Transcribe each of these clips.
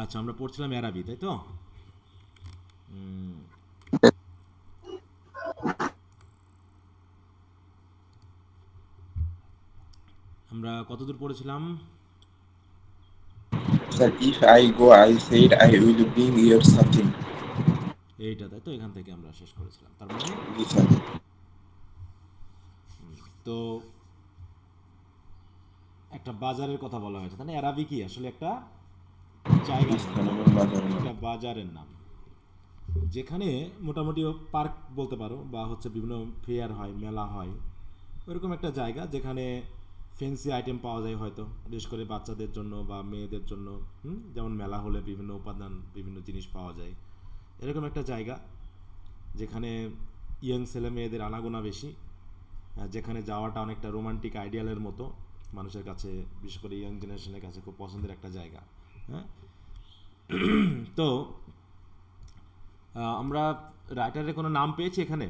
আচ্ছা, আমরা পড়ছিলাম অ্যারাবি, তাই তো? উম, আমরা কতদূর পড়েছিলাম? Sir, if I go, I said I will bring you something. এইটা, তাই তো? এখান থেকে আমরা শেষ করেছিলাম, তার মানে Yes, sir. তো একটা বাজারের কথা বলা হয়েছে, তাই না? অ্যারাবি কি আসলে একটা জায়গার Yes, নাম, sir. না? Bazar একটা naam. বাজারের নাম, যেখানে মোটামুটি পার্ক বলতে পারো, বা হচ্ছে বিভিন্ন ফেয়ার হয়, মেলা হয়, ওইরকম একটা জায়গা যেখানে ফ্যান্সি আইটেম পাওয়া যায় হয়তো, বিশেষ করে বাচ্চাদের জন্য বা মেয়েদের জন্য। যেমন মেলা হলে বিভিন্ন উপাদান, বিভিন্ন জিনিস পাওয়া যায়, এরকম একটা জায়গা যেখানে ইয়ং ছেলে মেয়েদের আনাগোনা বেশি, যেখানে যাওয়াটা অনেকটা রোমান্টিক আইডিয়ালের মতো মানুষের কাছে, বিশেষ করে ইয়ং জেনারেশনের কাছে খুব পছন্দের একটা জায়গা। হ্যাঁ, তো আমরা রাইটারের কোনো নাম পেয়েছি এখানে?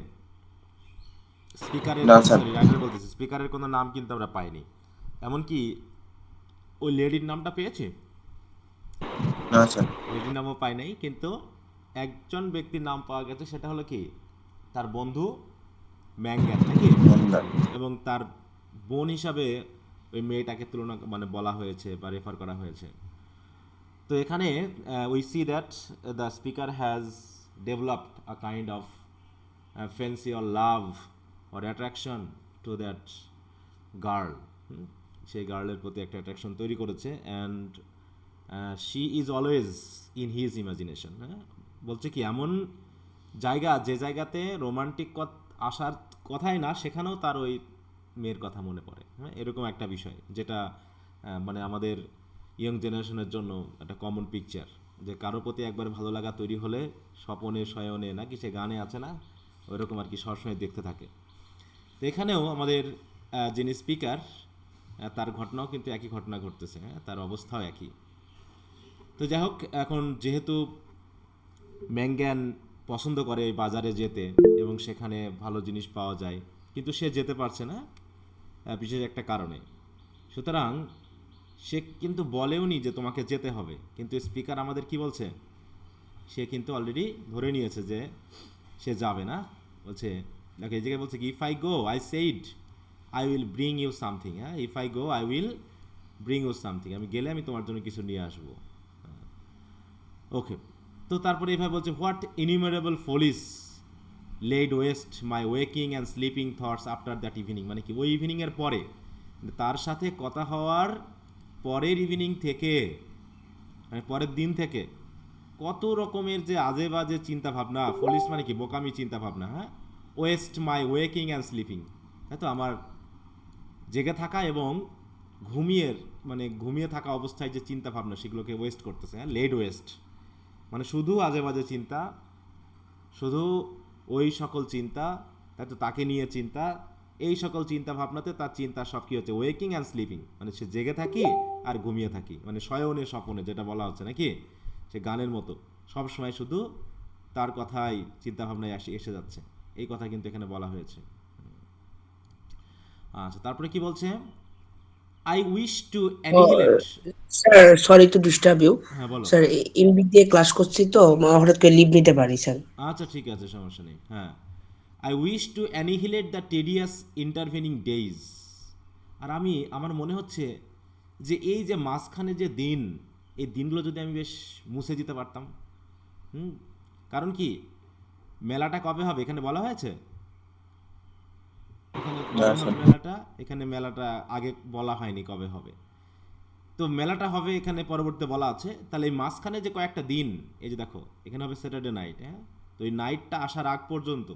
স্পিকারের, No, sir. সরি, রাইটার বলতেছি, স্পিকারের কোনো নাম কিন্তু আমরা পাইনি। এমনকি ওই লেডির নামটা পেয়েছি, No, sir. লেডির নামও পাই নাই, কিন্তু একজন ব্যক্তির নাম পাওয়া গেছে, সেটা হলো কি, তার বন্ধু ম্যাঙ্গান, নাকি? Manga. এবং তার বোন হিসাবে ওই মেয়েটাকে তুলনা, মানে বলা হয়েছে বা রেফার করা হয়েছে। তো এখানে we see that the speaker has developed a kind of fancy or love or attraction to that girl. সেই গার্লের প্রতি একটা অ্যাট্রাকশন তৈরি করেছে, and she is always in his imagination. হ্যাঁ, বলছে কি, এমন জায়গা যে জায়গাতে রোমান্টিক আসার কথাই না, সেখানেও তার ওই মেয়ের কথা মনে পড়ে। হ্যাঁ, এরকম একটা বিষয়, যেটা মানে আমাদের ইয়ং জেনারেশনের জন্য একটা কমন পিকচার, যে কারো প্রতি একবার ভালো লাগা তৈরি হলে স্বপনে শয়নে, নাকি সে গানে আছে না, ওইরকম আর কি, সবসময় দেখতে থাকে। তো এখানেও আমাদের যিনি স্পিকার, তার ঘটনাও কিন্তু একই ঘটনা ঘটতেছে। হ্যাঁ, তার অবস্থাও একই। তো যাই হোক, এখন যেহেতু ম্যাঙ্গান পছন্দ করে এই বাজারে যেতে, এবং সেখানে ভালো জিনিস পাওয়া যায়, কিন্তু সে যেতে পারছে না বিশেষ একটা কারণে। সুতরাং সে কিন্তু বলেওনি যে তোমাকে যেতে হবে, কিন্তু স্পিকার আমাদের কি বলছে, সে কিন্তু অলরেডি ধরে নিয়েছে যে সে যাবে না। বলছে, দেখো এই জায়গায় বলছে কি, if I go I said I will bring you something. হ্যাঁ, if I go I will bring you something, আমি গেলে আমি তোমার জন্য কিছু নিয়ে আসবো। ওকে, তো তারপরে এইভাবে বলছে, what innumerable follies laid waste my waking and sleeping thoughts after that evening. মানে কি, ওই ইভিনিংয়ের পরে, তার সাথে কথা হওয়ার পরের ইভিনিং থেকে, মানে পরের দিন থেকে, কত রকমের যে আজে বাজে চিন্তা ভাবনা, ফলিস মানে কি, বোকামি চিন্তা ভাবনা। হ্যাঁ, West my waking and sleeping, তাই তো? আমার জেগে থাকা এবং ঘুমিয়ে, মানে ঘুমিয়ে থাকা অবস্থায় যে চিন্তা ভাবনা, সেগুলোকে ওয়েস্ট করতেছে। হ্যাঁ, লেড ওয়েস্ট মানে শুধু আজে বাজে চিন্তা, শুধু ওই সকল চিন্তা, তাই তো, তাকে নিয়ে চিন্তা, এই সকল চিন্তা ভাবনাতে তার চিন্তা সব কি হচ্ছে, ওয়েকিং অ্যান্ড স্লিপিং, মানে সে জেগে থাকি আর ঘুমিয়ে থাকি, মানে শয়নে স্বপনে, যেটা বলা হচ্ছে নাকি, সে গানের মতো সব সময় শুধু তার কথাই চিন্তা ভাবনায় এসে যাচ্ছে। এই কথা কিন্তু এখানে বলা হয়েছে। আচ্ছা, তারপরে কি বলছে, I wish to oh annihilate. Sir, sorry to disturb you. হ্যাঁ, বলো। স্যার, এমবি দিয়ে ক্লাস করছি তো, হঠাৎ করে লিভ নিতে পারি স্যার। আচ্ছা, ঠিক আছে, সমস্যা নেই। হ্যাঁ, I wish to annihilate the tedious intervening days. আর আমার মনে হচ্ছে যে এই যে মাঝখানে যে দিন, এই দিনগুলো যদি আমি বেশ মুছে দিতে পারতাম। হুম, কারণ কি, মেলাটা কবে হবে এখানে বলা হয়েছে? এখানে No, কবে sir. হবে মেলাটা? এখানে মেলাটা আগে বলা হয়নি কবে হবে। তো মেলাটা হবে এখানে পরবর্তীতে বলা আছে, তাহলে এই মাঝখানে যে কয়েকটা দিন, এই যে দেখো, এখানে হবে স্যাটারডে নাইট। হ্যাঁ, তো এই নাইটটা আসার আগ পর্যন্ত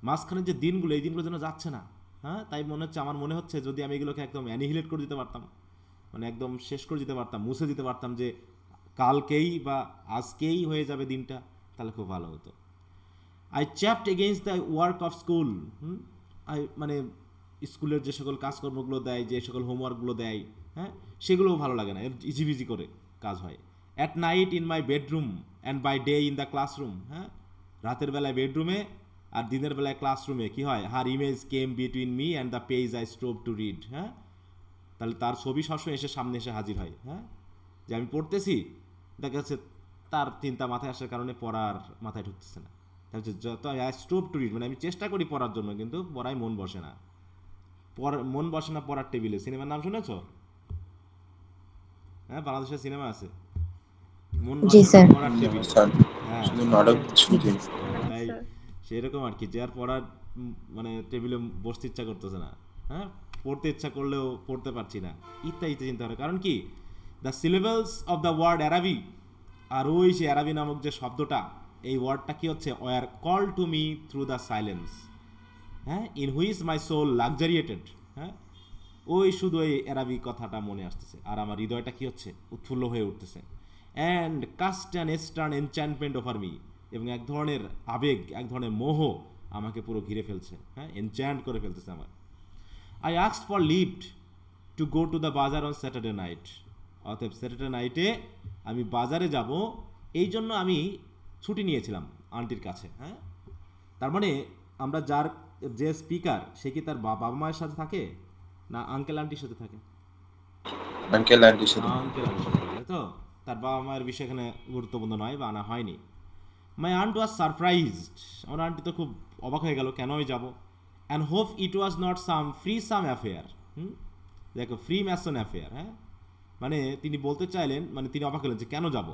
মাঝখানে যে দিনগুলো, এই দিনগুলো যেন যাচ্ছে না। হ্যাঁ, তাই মনে হচ্ছে, আমার মনে হচ্ছে যদি আমি এগুলোকে একদম অ্যানিহিলেট করে দিতে পারতাম, মানে একদম শেষ করে দিতে পারতাম, মুছে দিতে পারতাম, যে কালকেই বা আজকেই হয়ে যাবে দিনটা, তাহলে খুব ভালো হতো। I chafed against the work of school. মানে স্কুলের যে সকল কাজকর্মগুলো দেয়, যে সকল হোমওয়ার্কগুলো দেয়, হ্যাঁ, সেগুলোও ভালো লাগে না, এর ইজিবিজি করে কাজ হয়। At night in my bedroom and by day in the classroom. হ্যাঁ, রাতের বেলায় বেডরুমে আর দিনের বেলায় ক্লাসরুমে কি হয়, her image came between me and the page I strove to read. হ্যাঁ, তাহলে তার ছবি সবসময় এসে সামনে এসে হাজির হয়। হ্যাঁ, যে আমি পড়তেছি, দেখা যাচ্ছে তার চিন্তা মাথায় আসার কারণে পড়ার মাথায় ঢুকতেছে না। হচ্ছে যত আই স্টপ টু রিড, মানে আমি চেষ্টা করি পড়ার জন্য, কিন্তু পড়ায় মন বসে না। মন বসে না পড়ার টেবিলে, সিনেমার নাম শুনেছ? হ্যাঁ, বাংলাদেশের সিনেমা আছে, মন জি বসে না স্যার। পড়ার না টেবিলে। স্যার, হ্যাঁ, শুধু তার মানে নাটক শুনছি। তাই আচ্ছা। সেরকম আর কি, যে আর পড়ার মানে টেবিলে বসতে ইচ্ছা করতেছে না। হ্যাঁ, পড়তে ইচ্ছা করলেও পড়তে পারছি না, ইত্যাদি চিন্তা করে। কারণ কি, দ্য সিলেবালস অফ দ্য ওয়ার্ড অ্যারাবি, আর ওই যে অ্যারাবি নামক যে শব্দটা, এই ওয়ার্ডটা কি হচ্ছে, war call to me through the silence, হ্যাঁ, ইন হুইচ মাই সোল লাক্সারিয়েটেড। হ্যাঁ, ওই শুধু এই অ্যারাবি কথাটা মনে আসতেছে, আর আমার হৃদয়টা কি হচ্ছে, উৎফুল্ল হয়ে উঠতেছে। And cast an eastern enchantment over me, এবং এক ধরনের আবেগ, এক ধরনের মোহ আমাকে পুরো ঘিরে ফেলছে, হ্যাঁ, এনচ্যান্ট করে ফেলতেছে আমার। I asked for lived two go to the বাজার অন স্যাটারডে নাইট, অতএব স্যাটারডে নাইটে আমি বাজারে যাব, এই জন্য আমি ছুটি নিয়েছিলাম আন্টির কাছে। হ্যাঁ, তার মানে আমরা যার, যে স্পিকার, সে কি তার বাবা মায়ের সাথে থাকে না আঙ্কেল আন্টির সাথে থাকে? আঙ্কেল আন্টির সাথে। আঙ্কেল আন্টির সাথে থাকে, তাই তো। তার বাবা মায়ের বিষয় এখানে গুরুত্বপূর্ণ নয় বা আনা হয়নি। মাই আন্ট ওয়াজ সারপ্রাইজড, আমার আন্টি তো খুব অবাক হয়ে গেল, কেন আমি যাবো। And hope it was not some free some affair. দেখো, ফ্রি ম্যাসন অ্যাফেয়ার, হ্যাঁ, মানে তিনি বলতে চাইলেন, মানে তিনি অবাক হলেন যে কেন যাব,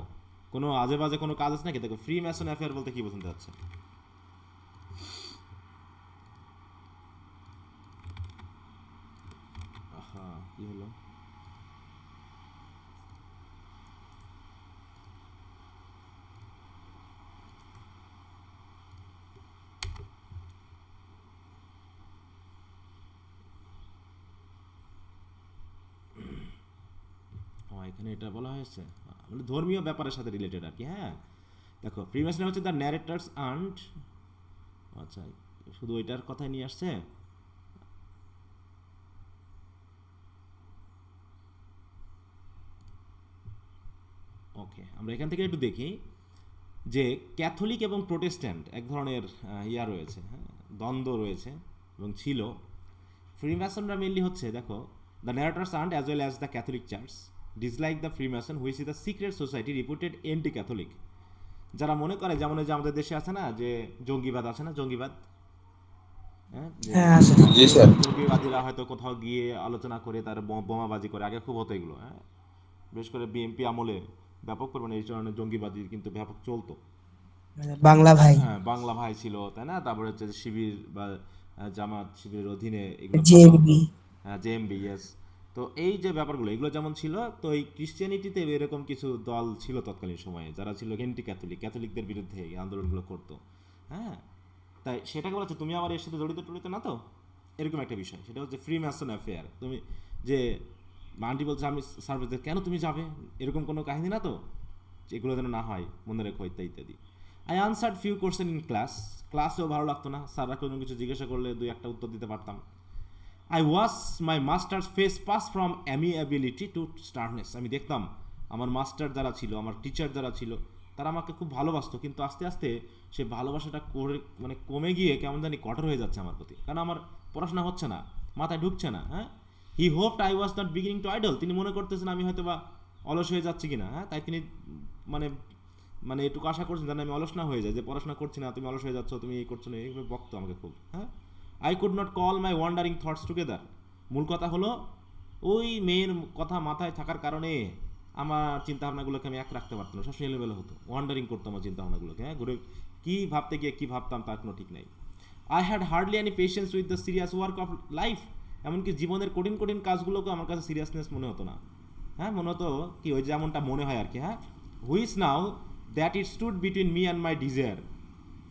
কোনো আজে বাজে কোনো কাজ আছে নাকি। দেখো, ফ্রি ম্যাসন অ্যাফেয়ার বলতে কি বোঝাতে যাচ্ছে? হ্যাঁ, কি হলো? এখানে এটা বলা হয়েছে, মানে ধর্মীয় ব্যাপারের সাথে রিলেটেড আর কি। হ্যাঁ, দেখো, প্রিভিয়াসলি হচ্ছে দ্য ন্যারেটার্স আন্ট, আচ্ছা, শুধু ওইটার কথাই নিয়ে আসছে। ওকে, আমরা এখান থেকে একটু দেখি যে ক্যাথলিক এবং প্রোটেস্ট্যান্ট এক ধরনের ইয়া রয়েছে, হ্যাঁ, দ্বন্দ্ব রয়েছে এবং ছিল। ফ্রিম্যাসনরা মেনলি হচ্ছে, দেখো, the narrator's aunt as well as the Catholic church dislike the Freemason which is the secret society reputed anti Catholic. যারা মনে করে, যেমন যে আমাদের দেশে আছে না, যে জঙ্গিবাদ আছে না, জঙ্গিবাদ, হ্যাঁ, যে হ্যাঁ আছে। জি স্যার। জঙ্গিবাদীরা হয়তো কোথাও গিয়ে আলোচনা করে তার বোমাবাজি করে, আগে খুব হতো এগুলো। হ্যাঁ, বিশেষ করে বিএনপি আমলে ব্যাপক পরিমাণে এই ধরনের জঙ্গিবাদী কিন্তু ব্যাপক চলতো। বাংলা ভাই, হ্যাঁ, বাংলা ভাই ছিল, তাই না, তারপরে হচ্ছে যে শিবির বা জামাত শিবিরের অধীনে এগুলো করা হতো। জেএমবি। হ্যাঁ, জেএমবি, ইয়েস। তো এই যে ব্যাপারগুলো, এগুলো যেমন ছিল, তো এই ক্রিশ্চিয়ানিটিতে এরকম কিছু দল ছিল তৎকালীন সময়ে, যারা ছিল এন্টি ক্যাথলিক, ক্যাথলিকদের বিরুদ্ধে এই আন্দোলনগুলো করতো। হ্যাঁ, তাই সেটাকে বলছে তুমি আমার এর সাথে জড়িত টড়িত না তো, এরকম একটা বিষয়। সেটা হচ্ছে ফ্রি ম্যাসন অ্যাফেয়ার। তুমি যে আন্টি বলছে আমি সার্ভিস, কেন তুমি যাবে, এরকম কোনো কাহিনী না তো, এগুলো যেন না হয়, মনে রেখো, ইত্যাদি ইত্যাদি। I answered few question in class, ক্লাসেও ভালো লাগতো না, স্যাররা কোনো কিছু জিজ্ঞাসা করলে দুই একটা উত্তর দিতে পারতাম। I watch my master's face pass from amiability to sternness, আমি দেখতাম আমার মাস্টার যারা ছিল, আমার টিচার যারা ছিল, তারা আমাকে খুব ভালোবাসতো, কিন্তু আস্তে আস্তে সে ভালোবাসাটা করে মানে কমে গিয়ে কেমন জানি কঠোর হয়ে যাচ্ছে আমার প্রতি, কারণ আমার পড়াশোনা হচ্ছে না, মাথায় ঢুকছে না। হ্যাঁ, he hoped I was not beginning to idle, তিনি মনে করতেছেন আমি হয়তো বা অলস হয়ে যাচ্ছি কিনা। হ্যাঁ, তাই তিনি মানে মানে এটুকু আশা করছেন যেন আমি অলস না হয়ে যাই, যে পড়াশোনা করছি না, তুমি অলস হয়ে যাচ্ছ, তুমি এই করছো না, এইভাবে বকতো আমাকে খুব। হ্যাঁ, I could not call my wandering thoughts together, মূল কথা হলো ওই মেয়ের কথা মাথায় থাকার কারণে আমার চিন্তাভাবনাগুলোকে আমি এক রাখতে পারতাম না, সবসময় এলোমেলো হতো, ওয়ান্ডারিং করতাম আমার চিন্তাভাবনাগুলোকে। হ্যাঁ, ঘুরে কী ভাবতে গিয়ে কী ভাবতাম তার কোনো ঠিক নাই। I had hardly any patience with the serious work of life, এমনকি জীবনের কঠিন কঠিন কাজগুলোকে আমার কাছে সিরিয়াসনেস মনে হতো না। হ্যাঁ, মনে হতো কি ওই যেমনটা মনে হয় আর কি। হ্যাঁ, which now that it stood between me and my desire,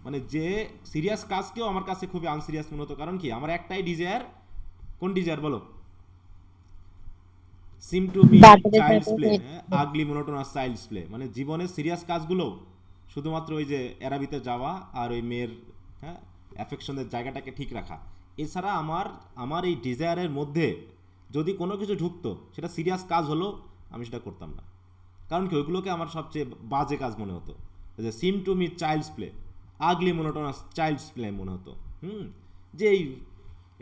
মানে যে সিরিয়াস কাজকেও আমার কাছে খুবই আনসিরিয়াস মনে হতো। কারণ কি, আমার একটাই ডিজায়ার, কোন ডিজায়ার বলো? সিম টু মি বাজারে চাইল্ডস যাবো প্লে, হেঁটে। আগলি মোনোটোনাস চাইল্ডস প্লে, মানে জীবনের সিরিয়াস কাজগুলো শুধুমাত্র ওই যে অ্যারাবিতে যাওয়া আর ওই মেয়ের, হ্যাঁ, অ্যাফেকশনের জায়গাটাকে ঠিক রাখা, এছাড়া আমার আমার এই ডিজায়ারের মধ্যে যদি কোনো কিছু ঢুকতো, সেটা সিরিয়াস কাজ হলো, আমি সেটা করতাম না। কারণ কি, ওইগুলোকে আমার সবচেয়ে বাজে কাজ মনে হতো। যে seem to me child's play, ugly monotonous child's play মনে হতো। যে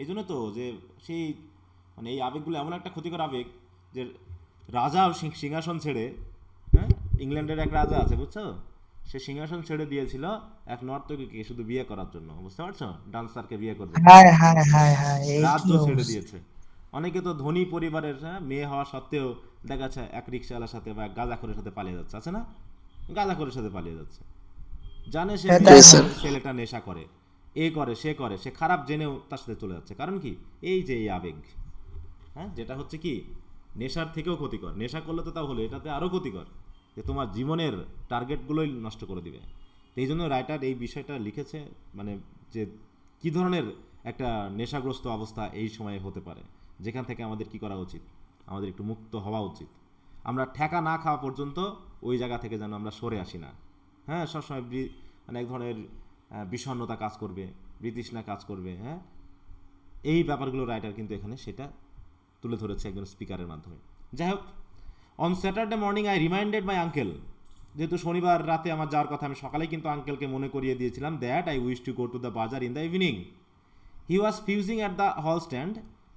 এই জন্য তো যে সেই মানে এই আবেগগুলো এমন একটা ক্ষতিকর আবেগ, যে রাজা সিংহাসন ছেড়ে, হ্যাঁ, ইংল্যান্ডের এক রাজা আছে বুঝছো, সে সিংহাসন ছেড়ে দিয়েছিল এক নর্তকীকে শুধু বিয়ে করার জন্য, বুঝতে পারছো, ডান্সারকে বিয়ে করবে, হায় হায় হায় হায়, এই কি রাজ্য ছেড়ে অবস্থা! দিয়েছে। অনেকে তো ধনী পরিবারের, হ্যাঁ, মেয়ে হওয়া সত্ত্বেও দেখা যাচ্ছে এক রিক্সাওয়ালার সাথে বা গাঁজাখোরের সাথে পালিয়ে যাচ্ছে, আছে না, গাঁজাখোরের সাথে পালিয়ে যাচ্ছে, জানে সে হ্যাঁ, তাই মেয়ে হয়। ছেলেটা নেশা করে, এ করে সে করে, সে খারাপ জেনেও তার সাথে চলে যাচ্ছে, কারণ কি, এই যে এই আবেগ, হ্যাঁ, যেটা হচ্ছে কি নেশার থেকেও ক্ষতিকর, নেশা করলে তো তাও হলো, এটাতে আরও ক্ষতিকর, যে তোমার জীবনের টার্গেটগুলোই নষ্ট করে দিবে। তো এই জন্য রাইটার এই বিষয়টা লিখেছে, মানে যে কী ধরনের একটা নেশাগ্রস্ত অবস্থা এই সময়ে হতে পারে, যেখান থেকে আমাদের কি করা উচিত, আমাদের একটু মুক্ত হওয়া উচিত, আমরা ঠেকা না খাওয়া পর্যন্ত ওই জায়গা থেকে যেন আমরা সরে আসি না, হ্যাঁ, সবসময় মানে এক ধরনের বিষণ্ণতা কাজ করবে, বিতৃষ্ণা কাজ করবে, হ্যাঁ, এই ব্যাপারগুলো রাইটার কিন্তু এখানে সেটা তুলে ধরেছে একজন স্পিকারের মাধ্যমে। যাই হোক, on Saturday morning I reminded my uncle, যেহেতু শনিবার রাতে আমার যাওয়ার কথা, আমি সকালে কিন্তু আঙ্কেলকে মনে করিয়ে দিয়েছিলাম that I wish to go to the bazaar in the evening. He was fussing at the hall stand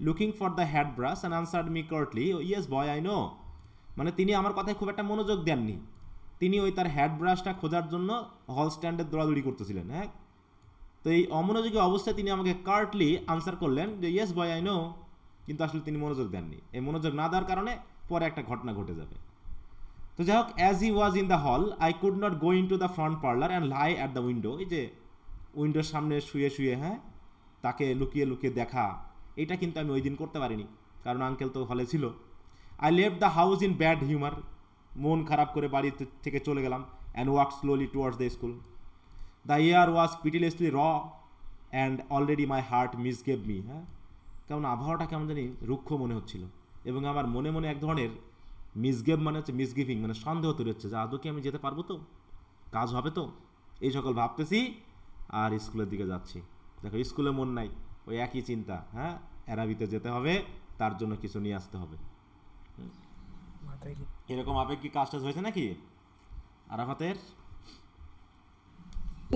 looking for the hat brush and answered me curtly, yes boy I know. মানে তিনি আমার কথায় খুব একটা মনোযোগ দেননি, তিনি ওই তার হ্যাড ব্রাশটা খোঁজার জন্য হল স্ট্যান্ডে দৌড়াদৌড়ি করতেছিলেন, হ্যাঁ। তো এই অমনোযোগী অবস্থায় তিনি আমাকে কার্টলি আনসার করলেন যে ইয়েস বয় আই নো, কিন্তু আসলে তিনি মনোযোগ দেননি। এই মনোযোগ না দেওয়ার কারণে পরে একটা ঘটনা ঘটে যাবে। তো যাই হোক, as he was in the hall I could not go in to the front parlour and lie at the window, এই যে উইন্ডোর সামনে শুয়ে শুয়ে, হ্যাঁ, তাকে লুকিয়ে লুকিয়ে দেখা, এটা কিন্তু আমি ওই দিন করতে পারিনি, কারণ আঙ্কেল তো হলে ছিল। I left the house in bad humour, মন খারাপ করে বাড়ি থেকে চলে গেলাম, and walk slowly towards the school. The air was pitilessly raw and already my heart misgave me, হ্যাঁ, কেমন আবহাওয়াটা কেমন জানি রুক্ষ মনে হচ্ছিল, এবং আমার মনে মনে এক ধরনের মিসগেভ মানে হচ্ছে মিসগিভিং, মানে সন্দেহ তৈরি হচ্ছে যে আদৌ কি আমি যেতে পারবো তো, কাজ হবে তো, এই সকল ভাবতেছি আর স্কুলের দিকে যাচ্ছি। দেখো স্কুলে মন নাই, ওই একই চিন্তা, হ্যাঁ, অ্যারাবিতে যেতে হবে, তার জন্য কিছু নিয়ে আসতে হবে। এরকম আবেগ কি কাজ টাজ হয়েছে নাকি আরাফাতের?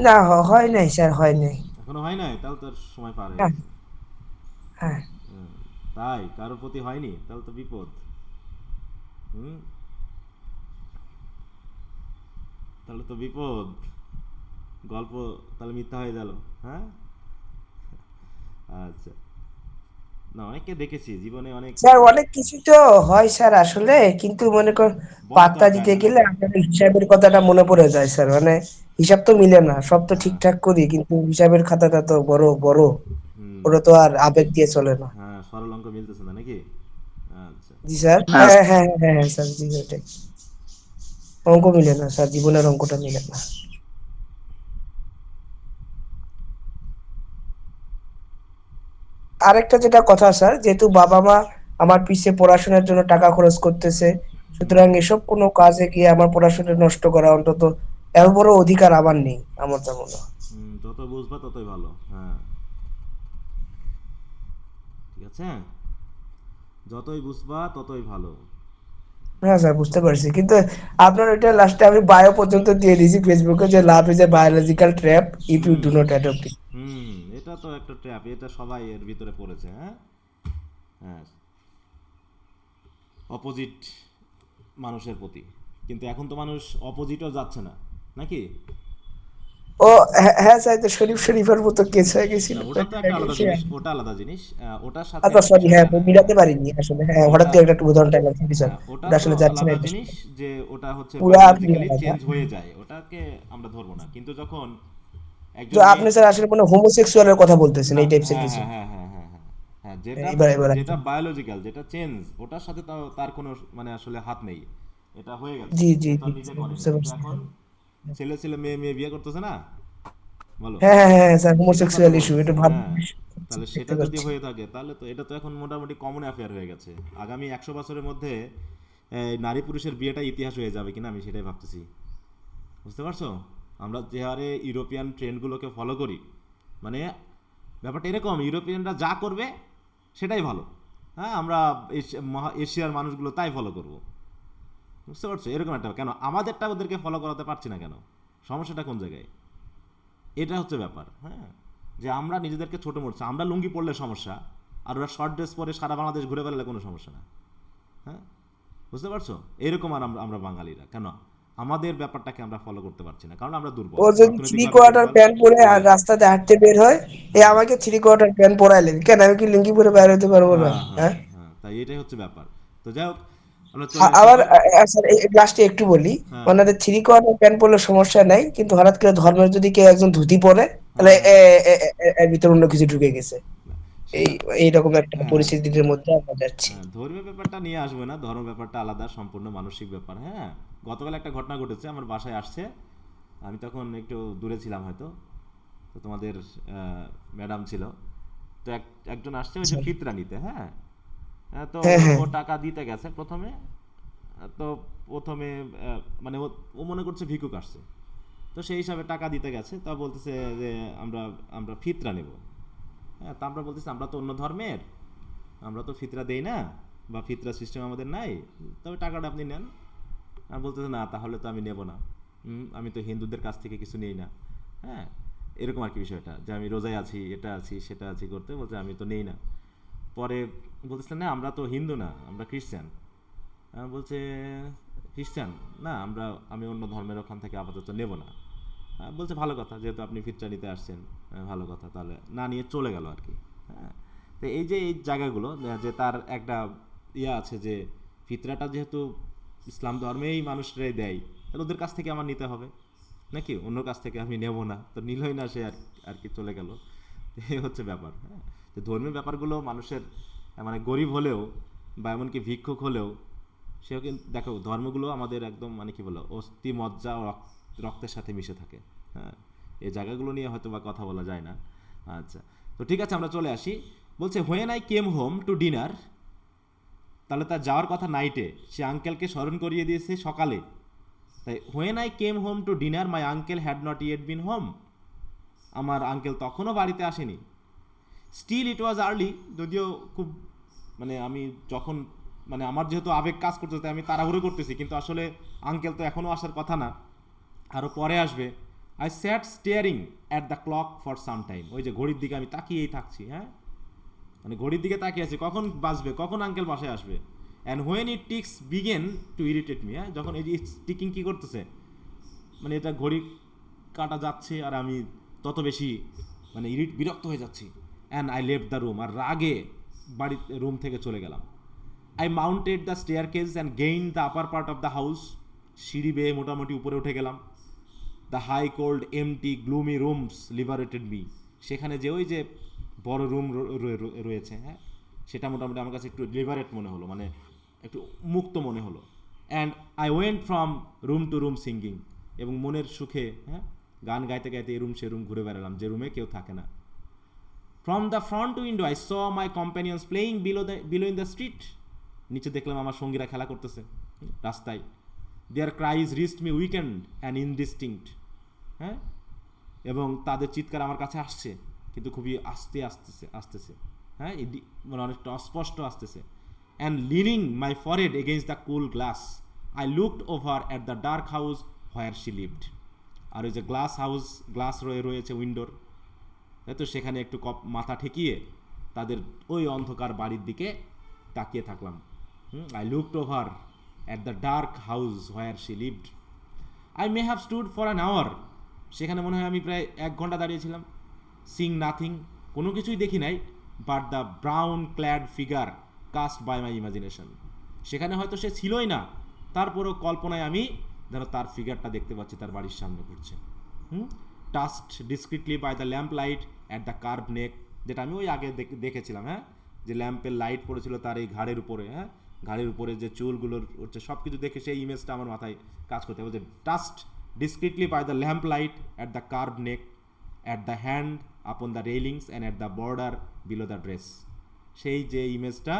না, হয় নাই স্যার, হয় নাই। এখনো হয় নাই? তাহলে তোর সময় পার হয়ে হ্যাঁ, গেছে। হ্যাঁ। হুম, তাই কারোর প্রতি হয়নি? তাহলে তো বিপদ। হুম, তাহলে তো বিপদ, গল্প তাহলে মিথ্যা হয়ে গেল, হ্যাঁ। আচ্ছা, না অনেককে দেখেছি জীবনে, অনেক স্যার, অনেক কিছু তো হয় স্যার আসলে, কিন্তু মনে কর বলা তো পাত্তা আর যায় দিতে না গেলে নাকি? আপনার হিসাবের কথাটা মনে পড়ে যায় স্যার, মানে হিসাব তো মিলে না, সব তো হ্যাঁ, ঠিকঠাক করি কিন্তু হিসাবের খাতাটা তো বড় বড়, হুম, ওটা তো আর আবেগ দিয়ে চলে না। হ্যাঁ, সরল অঙ্ক মিলতেছে না নাকি? আচ্ছা, জি স্যার, হ্যাঁ হ্যাঁ হ্যাঁ হ্যাঁ হ্যাঁ স্যার, জি ওটাই, অঙ্ক মিলে না স্যার, জীবনের অঙ্কটা মিলে না। আরেকটা যেটা কথা স্যার, যেহেতু বাবা মা আমার পিছে পড়াশোনার জন্য টাকা খরচ করতেছে, হুম, সুতরাং এসব কোনো কাজে গিয়ে আমার পড়াশোনা নষ্ট করা অন্তত এত বড় অধিকার আমার নেই, আমার তো মনে হয়। হুম, যত বুঝবা ততই ভালো, হ্যাঁ, ঠিক আছে, যতই বুঝবা ততই ভালো। হ্যাঁ স্যার, বুঝতে পারছি, কিন্তু আপনার ওইটা লাস্টে আমি বায়ো পর্যন্ত দিয়ে দিয়েছি ফেসবুকে, যে love is a biological trap if you hmm, do not adopt it. Hmm, এটা তো একটা ট্র্যাপ, এটা সবাই এর ভিতরে পড়েছে, হ্যাঁ, হ্যাঁ, অপোজিট মানুষের প্রতি, কিন্তু এখন তো মানুষ অপোজিটও যাচ্ছে না নাকি? ও হ্যাঁ হ্যাঁ স্যার, তো শরীফ শরীফের মতো কেস হয়ে গেছিল না, ওটা তো কয়েকদিন একটা আগে আলাদা সে। জিনিস, ওটা আলাদা জিনিস, ওটার সাথে আচ্ছা সরি, হ্যাঁ বিষয়টা না, হ্যাঁ, মিলাতে পারিনি আসলে, হ্যাঁ হঠাৎ ওটা, করে একটা উদাহরণ টাইম আছে স্যার, হ্যাঁ, ওটা ওটা তো আসলে যাচ্ছে না আলাদা এটা জিনিস, শুনে। যে ওটা হচ্ছে পুরাপুরি বায়োলজিক্যালি আলাদা। চেঞ্জ হয়ে যায়, ওটাকে আমরা ধরবো না, কিন্তু যখন তো একজন মেয়ে, আপনি স্যার আসলে কোনো হোমোসেক্সুয়ালের কথা বলতেছেন না, এই টাইপসের হ্যাঁ কিছু? হ্যাঁ হ্যাঁ হ্যাঁ হ্যাঁ হ্যাঁ, হ্যাঁ, যেটা, এবার এবার যেটা একদম। বায়োলজিক্যাল, যেটা চেঞ্জ, ওটার সাথে তো তার কোনো মানে আসলে হাত নেই, এটা হয়ে গেছে, জি জি সে তো জি আর নিজে স্যার, করেনি, বুঝতে কিন্তু পারছি। এখন ছেলে ছেলে মেয়ে মেয়ে বিয়ে করতেছে না, বলো, হ্যাঁ হ্যাঁ হ্যাঁ স্যার, সেটার কথা হোমোসেক্সুয়াল ইস্যু বলতেছি, এটা ভাব হ্যাঁ। তাহলে দেখতে সেটা যদি পাচ্ছি। হয়ে থাকে, তাহলে তো এটা তো এখন মোটামুটি কমন অ্যাফেয়ার হয়ে গেছে, আগামী 100 বছরের মধ্যে নারী পুরুষের বিয়েটা ইতিহাস হয়ে যাবে কিনা আমি সেটাই ভাবতেছি, বুঝতে পারছো, আমরা যে হারে ইউরোপিয়ান ট্রেন্ডগুলোকে ফলো করি, মানে ব্যাপারটা এরকম, ইউরোপিয়ানরা যা করবে সেটাই ভালো, হ্যাঁ, আমরা এশিয়ার মানুষগুলো তাই ফলো করব, বুঝতে পারছো, এরকম একটা, কেন আমাদেরটা ওদেরকে ফলো করাতে পারছি না কেন, সমস্যাটা কোন জায়গায়, এটা হচ্ছে ব্যাপার, হ্যাঁ, যে আমরা নিজেদেরকে ছোট মরছি, আমরা লুঙ্গি পরলে সমস্যা, আর ওরা শর্ট ড্রেস পরে সারা বাংলাদেশ ঘুরে বেড়ালে কোনো সমস্যা না, হ্যাঁ, বুঝতে পারছো, এরকম, আর আমরা আমরা বাঙালিরা কেন, আমাদের ব্যাপারটাকে আমরা ফলো করতে পারছি না, কারণ আমরা দুর্বল, ও যদি থ্রি অর্থনৈতিকভাবে কোয়ার্টার দুর্বল। প্যান্ট পরে আর দুর্বল। রাস্তাতে হাঁটতে বের হয়, হুম। আমাকে থ্রি কোয়ার্টার প্যান্ট পরাইলেন কেন, আমি কি লুঙ্গি পরে বাইরে হতে পারবো না? হ্যাঁ হ্যাঁ হ্যাঁ। হ্যাঁ, তাই এটাই হচ্ছে ব্যাপার। তো যাই হোক, আমরা চলে আসি আবার এখন। স্যার এই লাস্টে একটু বলি, হ্যাঁ হ্যাঁ ওনাদের থ্রি কোয়ার্টার প্যান্ট পরলে সমস্যা নাই, কিন্তু হঠাৎ করে ধর্মের যদি কেউ একজন ধুতি পরে, তাহলে হ্যাঁ হ্যাঁ। এর ভিতরে অন্য কিছু ঢুকে গেছে। না, এই সেটা। এইরকম একটা হ্যাঁ পরিস্থিতির মধ্যে আমরা যাচ্ছি। হ্যাঁ, ধর্মীয় ব্যাপারটা নিয়ে আসবে না, ধর্ম ব্যাপারটা আলাদা, সম্পূর্ণ মানসিক ব্যাপার। হ্যাঁ, গতকাল একটা ঘটনা ঘটেছে, আমার বাসায় আসছে, আমি তখন একটু দূরে ছিলাম হয়তো, তো তোমাদের ম্যাডাম ছিল, তো একজন আসছে ওই যে আচ্ছা। ফিতরা নিতে। হ্যাঁ, তো হ্যাঁ, ও হ্যাঁ। ও টাকা দিতে গেছে প্রথমে। তো প্রথমে মানে ও ও মনে করছে ভিক্ষুক আসছে, তো সেই হিসাবে টাকা দিতে গেছে, তা বলতেছে যে আমরা আমরা ফিতরা নেব। হ্যাঁ, তা আমরা বলতেছি আমরা তো অন্য ধর্মের, আমরা তো ফিতরা দেই না, বা ফিতরা সিস্টেম আমাদের নাই, তবে টাকাটা আপনি নেন। আর বলতেছে না, তাহলে তো আমি নেব না, আমি তো হিন্দুদের কাছ থেকে কিছু নেই না। হ্যাঁ, এরকম আর কি বিষয়টা, যে আমি রোজায় আছি, এটা আছি সেটা আছি করতে বলছে, আমি তো নেই না। পরে বলতেছে না, আমরা তো হিন্দু না, আমরা খ্রিস্টান। বলছে খ্রিস্টান না, আমি অন্য ধর্মের ওখান থেকে আপাতত নেব না। বলছে ভালো কথা, যেহেতু আপনি ফিতরা নিতে আসছেন, ভালো কথা, তাহলে না নিয়ে চলে গেল আর কি। হ্যাঁ, তো এই যে এই জায়গাগুলো, যে তার একটা ইয়ে আছে যে ফিতরাটা যেহেতু ইসলাম ধর্মেই মানুষরাই দেয়, তাহলে ওদের কাছ থেকে আমার নিতে হবে, নাকি অন্য কাছ থেকে আমি নেব না, তো নিলই না সে, আর আর কি চলে গেল। এই হচ্ছে ব্যাপার। হ্যাঁ, যে ধর্মীয় ব্যাপারগুলো মানুষের মানে গরিব হলেও বা এমনকি ভিক্ষুক হলেও, সেও কিন্তু দেখো ধর্মগুলো আমাদের একদম মানে কি বলো, অস্থি মজ্জা ও রক্তের সাথে মিশে থাকে। হ্যাঁ, এই জায়গাগুলো নিয়ে হয়তো বা কথা বলা যায় না। আচ্ছা, তো ঠিক আছে, আমরা চলে আসি। বলছে when I came home two dinner, তাহলে তার যাওয়ার কথা নাইটে, সে আঙ্কেলকে স্মরণ করিয়ে দিয়েছে সকালে। তাই when I came home two dinner my uncle had not yet bin home, আমার আঙ্কেল তখনও বাড়িতে আসেনি। স্টিল ইট ওয়াজ আর্লি, যদিও খুব মানে আমি যখন মানে আমার যেহেতু আবেগ কাজ করতেছে, তাই আমি তাড়াহুড়ো করতেছি, কিন্তু আসলে আঙ্কেল তো এখনও আসার কথা না, আরও পরে আসবে। I sat staring at the clock for some time, ওই যে ঘড়ির দিকে আমি তাকিয়েই থাকছি। হ্যাঁ, মানে ঘড়ির দিকে তাকিয়ে আছি, কখন বাজবে, কখন আঙ্কেল বাসায় আসবে। And when it ticks begin to irritate me, হ্যাঁ, যখন এই যে টিকিং কী করতেছে, মানে এটা ঘড়ি কাটা যাচ্ছে আর আমি তত বেশি মানে বিরক্ত হয়ে যাচ্ছি। And I left the room, আর রাগে বাড়ি রুম থেকে চলে গেলাম। I mounted the staircase and gained the upper part of the house, সিঁড়ি বেয়ে মোটামুটি উপরে উঠে গেলাম। The high cold empty gloomy rooms liberated me, সেখানে যে ওই যে বড় রুম রয়েছে, হ্যাঁ, সেটা মোটামুটি আমার কাছে একটু লিবারেট মনে হলো, মানে একটু মুক্ত মনে হলো। And I went from room to room singing, এবং মনের সুখে, হ্যাঁ, গান গাইতে গাইতে এ রুম সে রুম ঘুরে বেড়ালাম, যে রুমে কেউ থাকে না। From the front window I saw my companions playing below in the street, নিচে দেখলাম আমার সঙ্গীরা খেলা করতেছে রাস্তায়। Their cries reached me weakened and indistinct, হ্যাঁ, এবং তাদের চিৎকার আমার কাছে আসছে, কিন্তু খুবই আস্তে আসতেছে। হ্যাঁ, মানে অনেকটা অস্পষ্ট আসতেছে। And leaning my forehead against the cool glass, I looked over at the dark house where she lived, আর ওই যে গ্লাস রয়েছে উইন্ডোর, তাই তো, সেখানে একটু মাথা ঠেকিয়ে তাদের ওই অন্ধকার বাড়ির দিকে তাকিয়ে থাকলাম। I looked over at the dark house where she lived, I may have stood for an hour, সেখানে মনে হয় আমি প্রায় 1 ঘন্টা দাঁড়িয়েছিলাম। সিং নাথিং, কোনো কিছুই দেখি নাই, but the brown clad figure cast by my imagination, সেখানে হয়তো সে ছিলই না, তারপরেও কল্পনায় আমি যেন তার ফিগারটা দেখতে পাচ্ছি, তার বাড়ির সামনে ঘুরছে। Touched discreetly by the lamp light at the curve neck, যেটা আমি ওই আগে দেখেছিলাম। হ্যাঁ, যে ল্যাম্পের লাইট পড়েছিল তার এই ঘাড়ের উপরে, হ্যাঁ, ঘাড়ের উপরে যে চুলগুলোর হচ্ছে, সব কিছু দেখে সেই ইমেজটা আমার মাথায় কাজ করতে হবে, যে touched discreetly by the lamp light at the curve neck, at the hand upon the railings and at the border below the dress, সেই যে ইমেজটা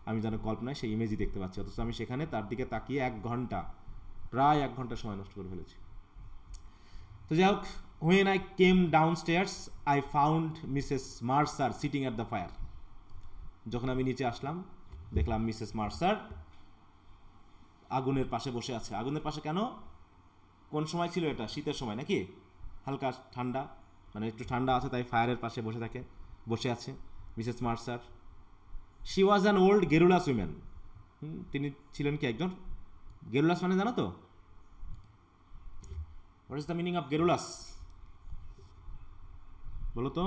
আমি যেন কল্পনায় সেই ইমেজই দেখতে পাচ্ছি, অথচ আমি সেখানে তার দিকে তাকিয়ে 1 ঘন্টা, প্রায় 1 ঘন্টা সময় নষ্ট করে ফেলেছি। তো যাই হোক, when I came downstairs I found Mrs Mercer sitting at the fire, যখন আমি নিচে আসলাম দেখলাম মিসেস মার্সার আগুনের পাশে বসে আছে। আগুনের পাশে কেন, কোন সময় ছিল এটা, শীতের সময় নাকি, হালকা ঠান্ডা, মানে একটু ঠান্ডা আছে, তাই ফায়ারের পাশে বসে আছে Mrs Mercer. She was an old garrulous women, তিনি ছিলেন কি একজন গেরুলাস, মানে জানো তো, what is the meaning of garrulous? বলো তো।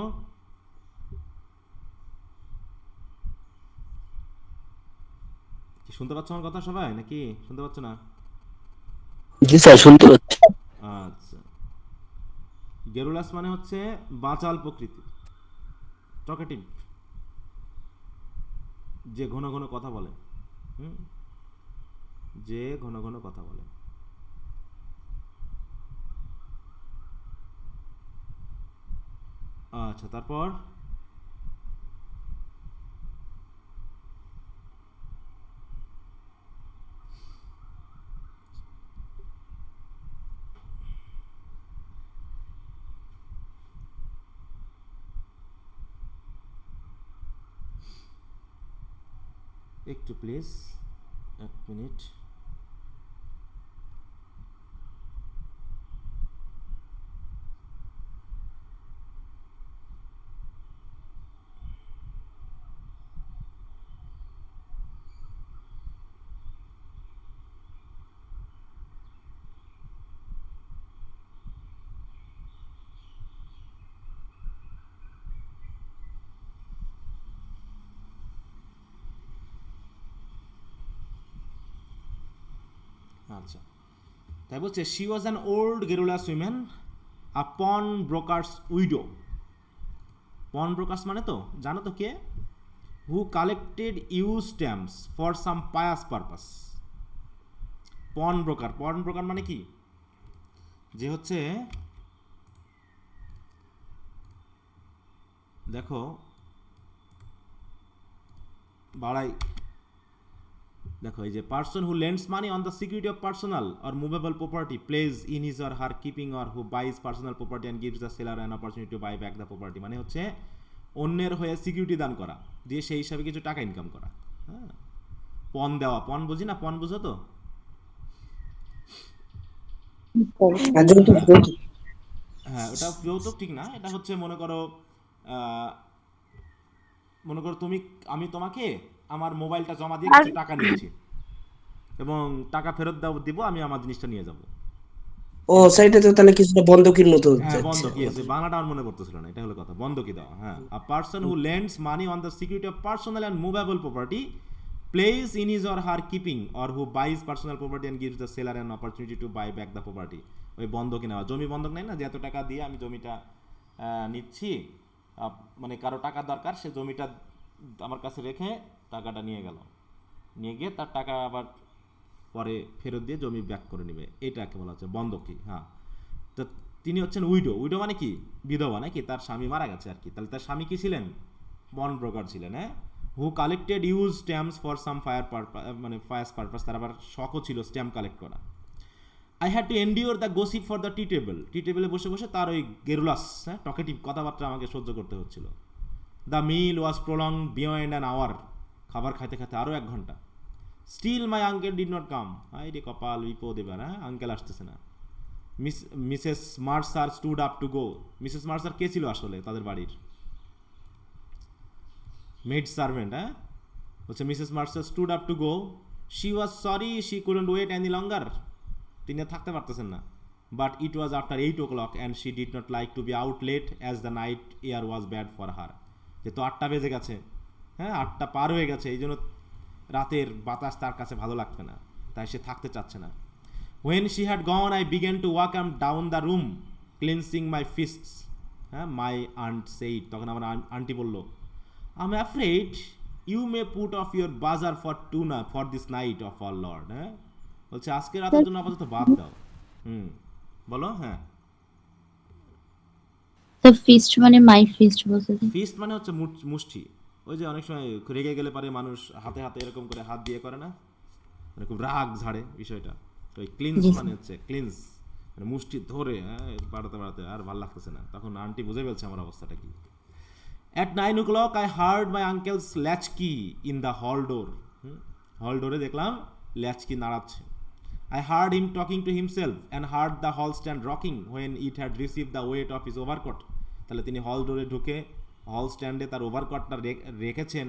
কি শুনতে পাচ্ছ আমার কথা সবাই, নাকি শুনতে পাচ্ছ না? জি স্যার, শুনতে পাচ্ছি। আচ্ছা, গেরুলাস মানে হচ্ছে বাচাল প্রকৃতির, টকেটিভ, যে ঘন ঘন কথা বলে। হুম, যে ঘন ঘন কথা বলে। আচ্ছা, তারপর একটু প্লিজ, 1 মিনিট। আচ্ছা, তাই বলছে she was an old garrulous women, a pawnbroker's widow. Pawnbroker's মানে তো জানো তো কে? Who collected used stamps for some pious purpose. Pawnbroker, pawnbroker মানে কি? যে হচ্ছে, দেখো বাড়াই, দেখো এই যে person who lends money on the security of personal or movable property pledged in his or her keeping or who buys personal property and gives the seller an opportunity to buy back the property. মানে হচ্ছে অন্যের হয়ে security দান করা, দিয়ে সেই হিসাবে কিছু টাকা ইনকাম করা। হ্যাঁ, পণ দেওয়া, পণ বুঝি না, পণ বুঝো তো? হ্যাঁ, ওটা যৌতুক ঠিক না, এটা হচ্ছে মনে করো মনে করো তুমি, আমি তোমাকে আমার মোবাইলটা জমা দিয়ে কিছু টাকা নিয়েছি এবং টাকা ফেরত দিব, আমি আমার জিনিসটা নিয়ে যাব। ও সেইটা তো তাহলে কিছুটা বন্ধকির মতো হ্যাঁ, যাচ্ছে বন্ধকি আছে, আমাদের। বাংলাটা আমার মনে পড়তেছিল না, এটা হলো কথা, বন্ধকি দেওয়া। হ্যাঁ, a person who lends money on the security of personal and movable property placed in his or her keeping or who buys personal property and gives the seller an opportunity to buy back the property. ওই বন্ধকি নেওয়া, জমি বন্ধক নেয় না, যে এত টাকা দিয়ে আমি জমিটা নিচ্ছি, মানে কারো টাকা দরকার, সে জমিটা আমার কাছে রেখে টাকাটা নিয়ে গেল, নিয়ে গিয়ে তার টাকা আবার পরে ফেরত দিয়ে জমি ব্যাক করে নেবে, এটাকে বলা হচ্ছে বন্ধকি। হ্যাঁ, তো তিনি হচ্ছেন উইডো। উইডো মানে কি? বিধবা, নাকি তার স্বামী মারা গেছে আর কি। তাহলে তার স্বামী কি ছিলেন? বন্ড ব্রোকার ছিলেন। হ্যাঁ, who collected used stamps for some fire purpose, মানে ফায়ার পারপাস, তার আবার শখও ছিল স্ট্যাম্প কালেক্ট করা। I had to endure the gossip for the tea table. টি টেবিলে বসে বসে তার ওই গেরুলাস, হ্যাঁ, টকেটিভ কথাবার্তা আমাকে সহ্য করতে হচ্ছিল। The meal was prolonged beyond an hour. খাবার খাইতে খাইতে আরও 1 ঘন্টা। Still my uncle did not come. আই রে কপাল, বিপদ এবার। হ্যাঁ, আঙ্কেল আসতেছে না। Mrs Mercer stood up to go. Mrs Mercer কে ছিল আসলে তাদের বাড়ির? Maid servant. হ্যাঁ, বলছে Mrs Mercer stood up to go. She was sorry she couldn't wait any longer. তিনি আর থাকতে পারতেছেন না। But it was after 8 o'clock and she did not like to be out late as the night air was bad for her. যেহেতু 8টা বেজে গেছে, হ্যাঁ 8টা পার হয়ে গেছে, এই জন্য রাতের বাতাস তার কাছে ভালো লাগছে না, তাই সে থাকতে চাচ্ছে না। When she had gone, I began to walk down the room, cleansing my fists. হ্যাঁ, my aunt said, তখন আমার আন্টি বলল, I'm afraid you may put off your bazaar for this night of our Lord. হ্যাঁ, বলছে আজকে রাতের জন্য আপাতত বাদ দাও। বলো। হ্যাঁ, তো ফিস্ট মানে মাই ফিস্ট বলতে। ফিস্ট মানে হচ্ছে মুষ্টি। ওই যে অনেক সময় রেগে গেলে পারে মানুষ হাতে হাতে এরকম করে হাত দিয়ে করে না, মানে খুব রাগ ঝাড়ে বিষয়টা। তো ওই ক্লিনস মানে হচ্ছে ক্লিনস, মানে মুষ্টি ধরে, হ্যাঁ, বাড়াতে বাড়াতে আর ভালো লাগতেছে না, তখন আন্টি বুঝে ফেলছে আমার অবস্থাটা কি। At 9 o'clock I heard my uncle's latchkey in the hall door. হল ডোরে দেখলাম ল্যাচকি নাড়াচ্ছে। I heard him talking to himself and heard the hall stand rocking when it had received the weight of his overcoat. তাহলে তিনি হল ডোরে ঢুকে হল স্ট্যান্ডে তার ওভারকটটা রেখেছেন,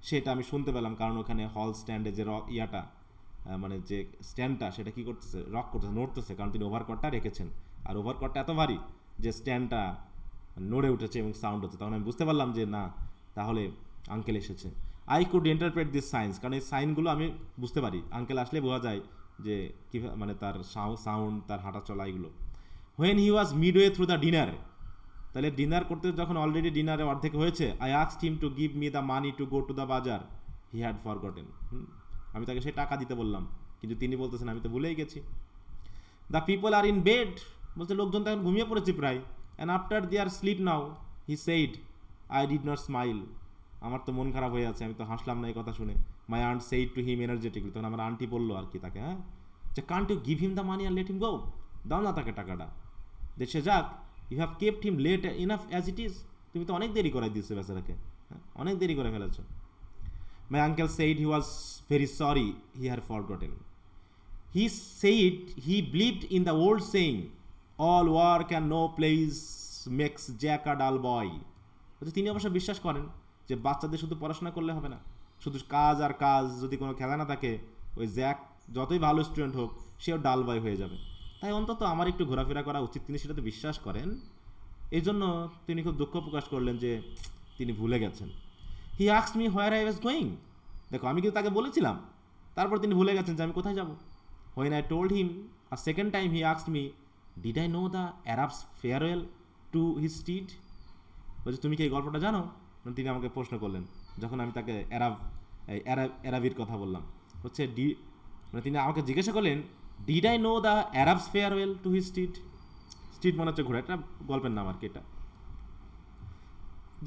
সেটা আমি শুনতে পেলাম, কারণ ওখানে হল স্ট্যান্ডে যে ইয়াটা মানে যে স্ট্যান্ডটা সেটা কী করতেছে, রক করতেছে, নড়তেছে, কারণ তিনি ওভারকটটা রেখেছেন, আর ওভারকটটা এত ভারী যে স্ট্যান্ডটা নড়ে উঠেছে এবং সাউন্ড হচ্ছে। তখন আমি বুঝতে পারলাম যে না, তাহলে আঙ্কেল এসেছে। I could interpret this science, কারণ এই সাইনগুলো আমি বুঝতে পারি, আঙ্কেল আসলে বোঝা যায় যে কীভাবে, মানে তার সাউন্ড, তার হাঁটা চলা, এগুলো। When he was midway through the dinner, তাহলে ডিনার করতে যখন অলরেডি ডিনারে অর্ধেক হয়েছে, I asked him to give me the money to go to the বাজার, হি হ্যাড ফরগটেন। আমি তাকে সেই টাকা দিতে বললাম, কিন্তু তিনি বলতেছেন আমি তো ভুলেই গেছি। The people are in bed, বলছে লোকজন তখন ঘুমিয়ে পড়েছে প্রায়। And after their sleep now, he said, I did not smile, আমার তো মন খারাপ হয়ে আছে, আমি তো হাসলাম না এই কথা শুনে। My aunt said to him energetically, তখন আমার আন্টি বললো আর কি তাকে, হ্যাঁ, যে can't you give him the money and let him go, দাও না তাকে টাকাটা, দেশে যাক। You have kept him late enough as it is, তুমি তো অনেক দেরি করাই দিয়েছো বেচারাকে, হ্যাঁ, অনেক দেরি করে ফেলেছো। My uncle said he was very sorry, he had forgotten. He said he believed in the old saying, all work and no place makes Jack a dull boy. তিনি অবশ্য বিশ্বাস করেন যে বাচ্চাদের শুধু পড়াশোনা করলে হবে না, শুধু কাজ আর কাজ, যদি কোনো খেলা না থাকে, ওই জ্যাক যতই ভালো স্টুডেন্ট হোক সেও ডাল বয় হয়ে যাবে। তাই অন্তত আমার একটু ঘোরাফেরা করা উচিত, তিনি সেটাতে বিশ্বাস করেন। এই জন্য তিনি খুব দুঃখ প্রকাশ করলেন যে তিনি ভুলে গেছেন। He asked me where I was going, দেখো আমি কিন্তু তাকে বলেছিলাম, তারপর তিনি ভুলে গেছেন যে আমি কোথায় যাব। When I told him a second time, he asked me, did I know the Arab's farewell to his steed? বলছে তুমি কি এই গল্পটা জানো? তিনি আমাকে প্রশ্ন করলেন যখন আমি তাকে অ্যারাবির কথা বললাম। হচ্ছে মানে তিনি আমাকে জিজ্ঞাসা করলেন, did I know the Arab's farewell to his street. স্ট্রিট মনে হচ্ছে ঘোড়া, একটা গল্পের নাম আর কি এটা।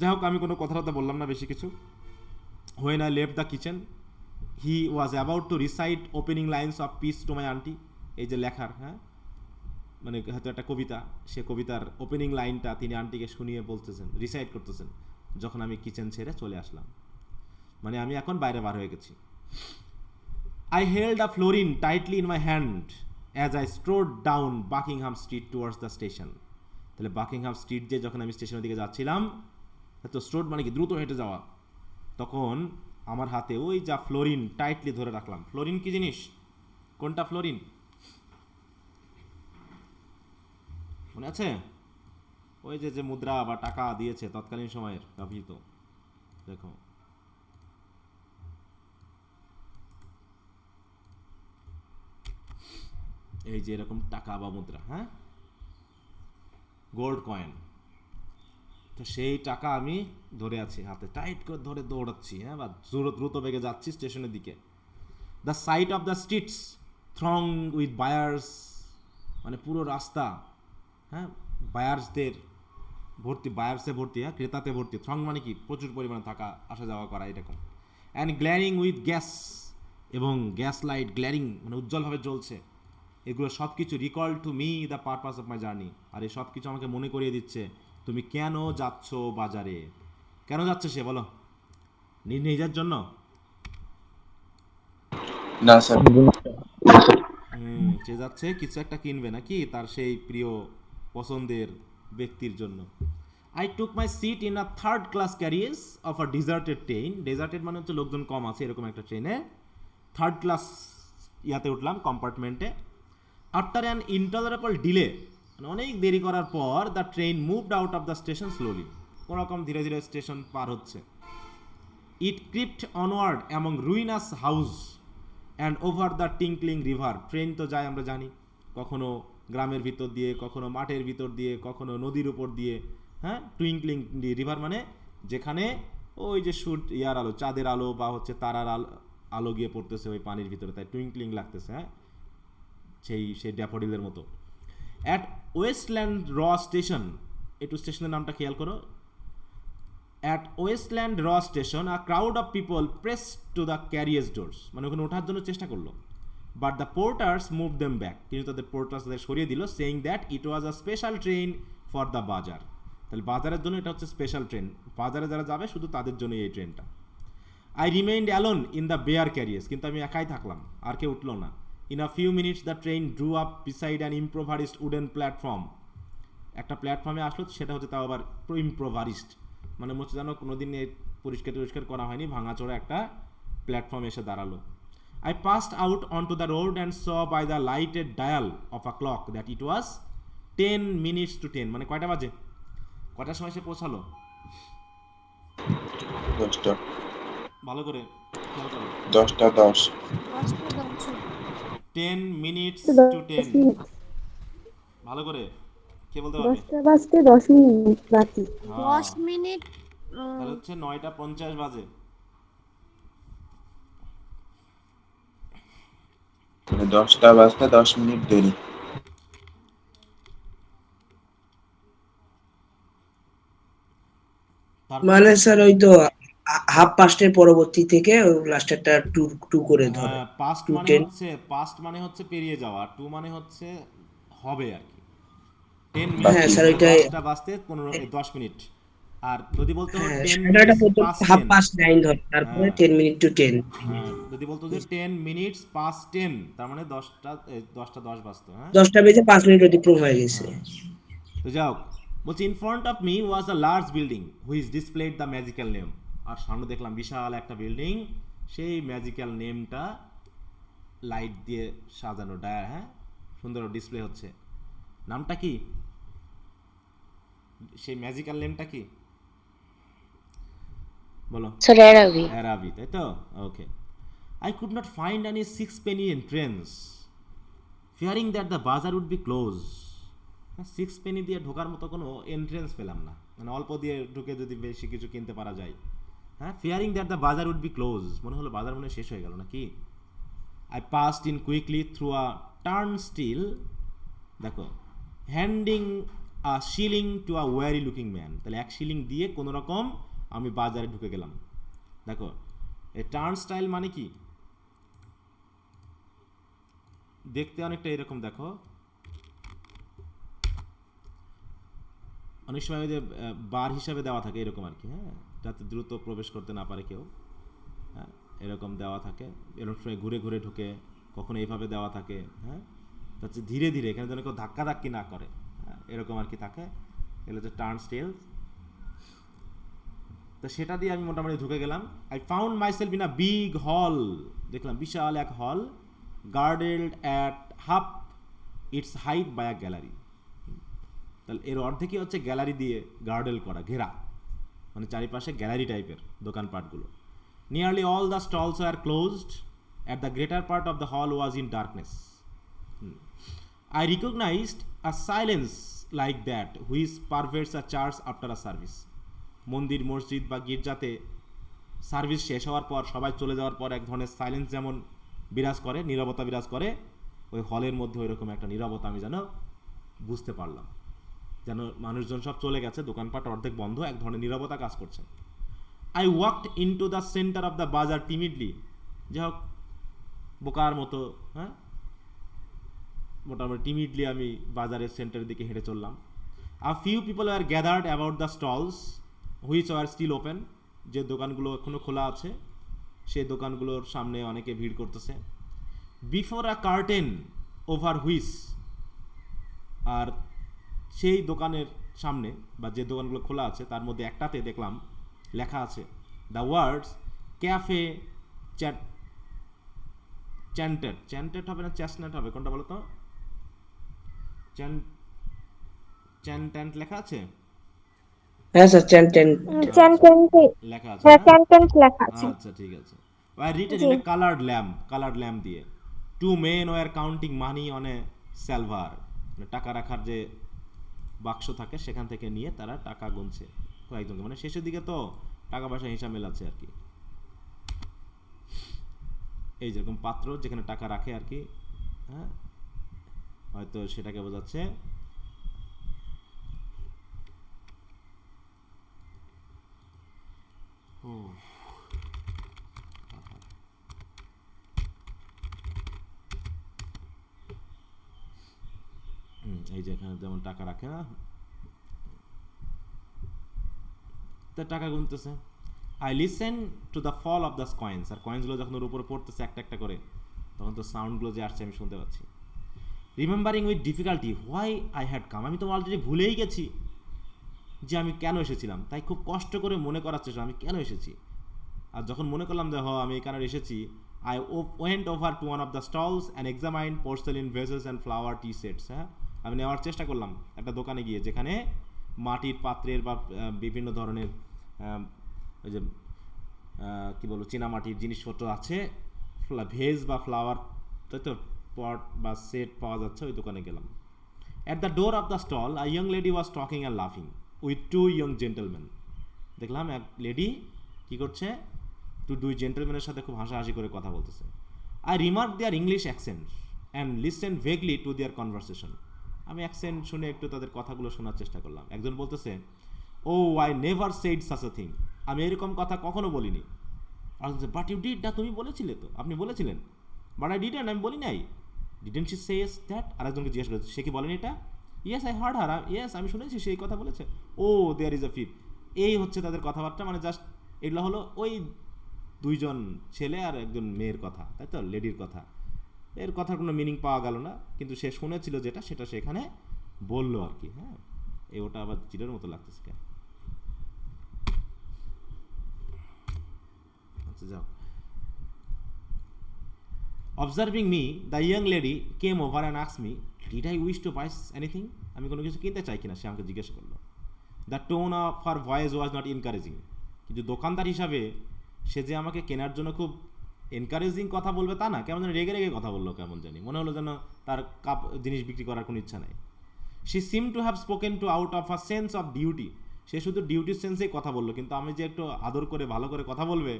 যাই হোক, আমি কোনো কথাবার্তা বললাম না বেশি কিছু। When I left the kitchen, he was about to recite opening lines of Peace to my auntie, এই যে লেখার, হ্যাঁ, মানে হয়তো একটা কবিতা, সে কবিতার ওপেনিং লাইনটা তিনি আন্টিকে শুনিয়ে বলতেছেন, রিসাইট করতেছেন, যখন আমি কিচেন ছেড়ে চলে আসলাম, মানে আমি এখন বাইরে বার হয়ে গেছি। I held a florin tightly in my hand as I strode down Buckingham Street towards the station. তাহলে বাকিংহাম স্ট্রিট যে যখন আমি স্টেশনের দিকে যাচ্ছিলাম, তো স্ট্রোড মানে কি দ্রুত হেঁটে যাওয়া, তখন আমার হাতে ওই যা ফ্লোরিন টাইটলি ধরে রাখলাম। ফ্লোরিন কি জিনিস? কোনটা ফ্লোরিন মনে আছে? ওই যে যে মুদ্রা বা টাকা দিয়েছে তৎকালীন সময়ের ব্যবহৃত, দেখো এই যে এরকম টাকা বা মুদ্রা, হ্যাঁ, গোল্ড কয়েন, তো সেই টাকা আমি ধরে আছি হাতে, টাইট করে ধরে দৌড়াচ্ছি, হ্যাঁ, বা দ্রুত বেগে যাচ্ছি স্টেশনের দিকে। The sight of the streets thronged with buyers, মানে পুরো রাস্তা, হ্যাঁ, বায়ার্সদের ভর্তি, বায়ার্সে ভর্তি, হ্যাঁ, ক্রেতাতে ভর্তি। থ্রং মানে কি প্রচুর পরিমাণে থাকা, আসা যাওয়া করা এরকম। অ্যান্ড গ্ল্যারিং উইথ গ্যাস, এবং গ্যাস লাইট গ্ল্যারিং মানে উজ্জ্বলভাবে জ্বলছে। এগুলো সব কিছু recalled to me the purpose of my journey, আর এই সব কিছু আমাকে মনে করিয়ে দিচ্ছে তুমি কেন যাচ্ছ বাজারে। কেন যাচ্ছে সে বলো? নিজের জন্য? না স্যার। সে যাচ্ছে কিছু একটা কিনবে নাকি তার সেই প্রিয় পছন্দের ব্যক্তির জন্য। I took my seat in a third class carriage of a deserted train. Deserted মানে হচ্ছে লোকজন কম আছে এরকম একটা ট্রেনে, থার্ড ক্লাস ইয়াতে উঠলাম, কম্পার্টমেন্টে। আফটার অ্যান ইনটলারেবল ডিলে, মানে অনেক দেরি করার পর, the train moved out of the station slowly, কোনোরকম ধীরে ধীরে স্টেশন পার হচ্ছে। It crept onward among ruinous house and over the twinkling river. Train তো যায় আমরা জানি, কখনো গ্রামের ভিতর দিয়ে, কখনো মাঠের ভিতর দিয়ে, কখনো নদীর উপর দিয়ে, হ্যাঁ। টুইঙ্কলিং রিভার মানে যেখানে ওই যে ইয়ার আলো, চাঁদের আলো বা হচ্ছে তারার আলো গিয়ে পড়তেছে ওই পানির ভিতরে, তাই টুইঙ্কলিং লাগতেছে, হ্যাঁ, সেই ড্যাফোডিলের মতো। অ্যাট ওয়েস্টল্যান্ড র স্টেশন, একটু স্টেশনের নামটা খেয়াল করো। অ্যাট ওয়েস্টল্যান্ড র station a crowd of people press to the carriage doors, মানে ওখানে ওঠার জন্য চেষ্টা করলো, but the পোর্টার্স move them back, কিন্তু তাদের পোর্টার্স তাদের সরিয়ে দিল, saying that it was a special train for the বাজার। তাহলে বাজারের জন্য এটা হচ্ছে স্পেশাল ট্রেন, বাজারে যারা যাবে শুধু তাদের জন্য এই ট্রেনটা। I remained alone in the bare carriage, কিন্তু আমি একাই থাকলাম, আর কেউ উঠলো না। In a few minutes the train drew up beside an improvised wooden platform. একটা প্ল্যাটফর্মে আসলো, সেটা হচ্ছে তাও আবার ইম্প্রোভারিস্ট, মানে হচ্ছে যেন কোনোদিন পরিষ্কার করা হয়নি, ভাঙাচোরা একটা প্ল্যাটফর্মে এসে দাঁড়ালো। I passed out onto the road and saw by the lighted dial of a clock that it was 10 minutes to 10. মানে কয়টা বাজে, কয়টার সময় সে পৌঁছালো? 10টা ভালো করে খেয়াল করো। 10টা 10 10 minutes to 10. ভালো করে কে বলতে পারবে? 10টা বাজতে 10 মিনিট বাকি। হ্যাঁ 10 মিনিট তাহলে হচ্ছে 9:50 বাজে। মানে 10টা বাজতে 10 মিনিট দেরি। তারপর মানে স্যার ওই তো হাফ পাস্টের পরবর্তী থেকে লাস্টেরটা টু টু করে ধরে পাস্ট 2:10 মানে হচ্ছে পেরিয়ে যাওয়া, টু মানে হচ্ছে হবে আর কি। 10 হ্যাঁ মিনিট স্যার মানে ওইটাই 10টা বাজতে 10 মিনিট। আর যদি বলতো হ্যাঁ 10 সাড়ে নয়টা মিনিটস পর্যন্ত পাস্ট হাফ 10, পাস্ট 9 ধরে তারপরে হ্যাঁ 10 মিনিট টু 10। হ্যাঁ যদি বলতো যে 10 মিনিটস পাস্ট 10 তার মানে 10টা 10 বাজতো। হ্যাঁ 10টা বেজে 5 মিনিট অতিক্রম হয়ে গেছে। তো যাও বলছি in front of me was a large building which displayed the magical name. আর সামনে দেখলাম বিশাল একটা বিল্ডিং, সেই ম্যাজিক্যাল নেমটা লাইট দিয়ে সাজানো, হ্যাঁ সুন্দর ডিসপ্লে হচ্ছে। নামটা কি, সেই ম্যাজিক্যাল নেমটা কি বলো? স্যার আরবি। অ্যারাবি, তাই তো? ওকে। I could not find any sixpenny entrance, fearing that the bazaar would be closed. 6 Penney দিয়ে ঢোকার মতো কোনো এন্ট্রেন্স পেলাম না, মানে অল্প দিয়ে ঢুকে যদি বেশি কিছু কিনতে পারা যায়। হ্যাঁ, fearing that the bazaar would be closed, মনে হলো বাজার মনে শেষ হয়ে গেল নাকি। I passed in quickly through a turnstile, দেখো, handing a shilling to a weary looking man, তাহলে 1 শিলিং দিয়ে কোনো রকম আমি বাজারে ঢুকে গেলাম। দেখো এই টার্ন স্টাইল মানে কি, দেখতে অনেকটা এরকম, দেখো অনেক সময় ওই যে বার হিসাবে দেওয়া থাকে এরকম আর কি, হ্যাঁ, যাতে দ্রুত প্রবেশ করতে না পারে কেউ, হ্যাঁ এরকম দেওয়া থাকে। এরকম সময় ঘুরে ঘুরে ঢুকে, কখনো এইভাবে দেওয়া থাকে, হ্যাঁ হচ্ছে ধীরে ধীরে, এখানে যেন কেউ ধাক্কা ধাক্কি না করে, হ্যাঁ এরকম আর কি থাকে। এগুলো হচ্ছে টার্ন স্টেল। তো সেটা দিয়ে আমি মোটামুটি ঢুকে গেলাম। I found myself in a big hall, দেখলাম বিশাল এক hall, guarded at half its height by a gallery. তাহলে এর অর্ধেকই হচ্ছে গ্যালারি দিয়ে গার্ডেল করা, ঘেরা, মানে চারিপাশে গ্যালারি টাইপের দোকানপাটগুলো। Nearly all the stalls are closed at the greater part of the hall was in darkness. I recognized a silence like that which pervades a church after a service. মন্দির, মসজিদ বা গির্জাতে service শেষ হওয়ার পর সবাই চলে যাওয়ার পর এক ধরনের সাইলেন্স যেমন বিরাজ করে, নীরবতা বিরাজ করে, ওই হলের মধ্যে ওই রকম একটা নীরবতা আমি যেন বুঝতে পারলাম, যেন মানুষজন সব চলে গেছে, দোকানপাট অর্ধেক বন্ধ, এক ধরনের নীরবতা কাজ করছে। I walked into the centre of the বাজার টিমিডলি, যাই হোক বোকার মতো, হ্যাঁ মোটামুটি টিমিডলি আমি বাজারের সেন্টারের দিকে হেঁটে চললাম। A few people are gathered about the stalls which are still open, যে দোকানগুলো এখনও খোলা আছে সেই দোকানগুলোর সামনে অনেকে ভিড় করতেছে। Before a curtain over which, আর সেই দোকানের সামনে বা যে দোকানগুলো খোলা আছে তার মধ্যে একটাতে দেখলাম লেখা আছে দ্য ওয়ার্ডস ক্যাফে চ্যান্টেড, চ্যান্টেড হবে না চ্যাসনেট হবে, কোনটা বলো তো? চ্যান্টেন্ট লেখা আছে। হ্যাঁ স্যার লেখা আছে, হ্যাঁ হ্যাঁ? চ্যান্টেন্ট লেখা আছে। আচ্ছা ঠিক আছে। I written in a colored lamp দিয়ে, 2 men were counting money on a salver, মানে টাকা রাখার যে বাক্স থাকে সেখান থেকে নিয়ে তারা টাকা গুনছে কয়েকজনকে, মানে শেষের দিকে তো টাকা পয়সা হিসাব মেলাচ্ছে আর কি। এই যেরকম পাত্র যেখানে টাকা রাখে আর কি, হ্যাঁ হয়তো সেটাকে বোঝাচ্ছে। এই যে এখানে যেমন টাকা রাখে না, তা টাকা গুনতেছে। I listen to the fall of the coins, আর কয়েন্সগুলো যখন ওর উপরে পড়তেছে একটা একটা করে, তখন তো সাউন্ডগুলো যে আসছে আমি শুনতে পাচ্ছি। Remembering with difficulty why I had come, আমি তো অলরেডি ভুলেই গেছি যে আমি কেন এসেছিলাম, তাই খুব কষ্ট করে মনে করার চেষ্টা আমি কেন এসেছি। আর যখন মনে করলাম যে আমি এই কারণে এসেছি, I went over to one of the stalls and examined porcelain vases and flower tea sets. হ্যাঁ, আমি নেওয়ার চেষ্টা করলাম একটা দোকানে গিয়ে যেখানে মাটির পাত্রের বা বিভিন্ন ধরনের ওই যে কী বলবো চীনামাটির জিনিসপত্র আছে, ভেজ বা ফ্লাওয়ার তাই তো পট বা সেট পাওয়া যাচ্ছে, ওই দোকানে গেলাম। At the door of the stall, a young lady was talking and laughing with two young gentlemen. দেখলাম এক লেডি কী করছে, দুই জেন্টলম্যানের সাথে খুব হাসাহাসি করে কথা বলতেছে। I remarked their English accent and listened vaguely to their conversation. আমি অ্যাকসেন্ট শুনে একটু তাদের কথাগুলো শোনার চেষ্টা করলাম। একজন বলতেছে, oh I never said such a thing, আমি এরকম কথা কখনো বলিনি। আর বাট ইউ ডিড, না তুমি বলেছিলে তো, আপনি বলেছিলেন। বাট আই ডিডেন্ট, আমি বলি নাই। ডিডেন্ট শি সেজ দ্যাট, আরেকজনকে জিজ্ঞেস করেছে, সে কি বলেনি এটা? Yes I hard her, yes আমি শুনেছি সেই কথা বলেছে। ও দেয়ার ইজ আ ফিফ, এই হচ্ছে তাদের কথাবার্তা, মানে জাস্ট এগুলো হলো ওই দুইজন ছেলে আর একজন মেয়ের কথা, তাই তো, লেডির কথা। এর কথার কোনো মিনিং পাওয়া গেল না, কিন্তু সে শুনেছিল যেটা সেটা সেখানে বললো আর কি। হ্যাঁ, এই ওটা আবার জিরোর মতো লাগতেছে কেন? আচ্ছা যাও। Observing me, the young lady came over and asked me, did I wish to buy anything? আমি কোনো কিছু কিনতে চাই কিনা সে আমাকে জিজ্ঞেস করলো। The tone of her voice was not encouraging, কিন্তু দোকানদার হিসাবে সে যে আমাকে কেনার জন্য খুব এনকারেজিং কথা বলবে তা না, কেমন যেন রেগে রেগে কথা বললো, কেমন জানি মনে হলো যেন তার জিনিস বিক্রি করার কোনো ইচ্ছা নাই। She seem to have spoken to out of a sense of duty, সে শুধু ডিউটির সেন্সেই কথা বললো, কিন্তু আমি যে একটু আদর করে ভালো করে কথা বলবে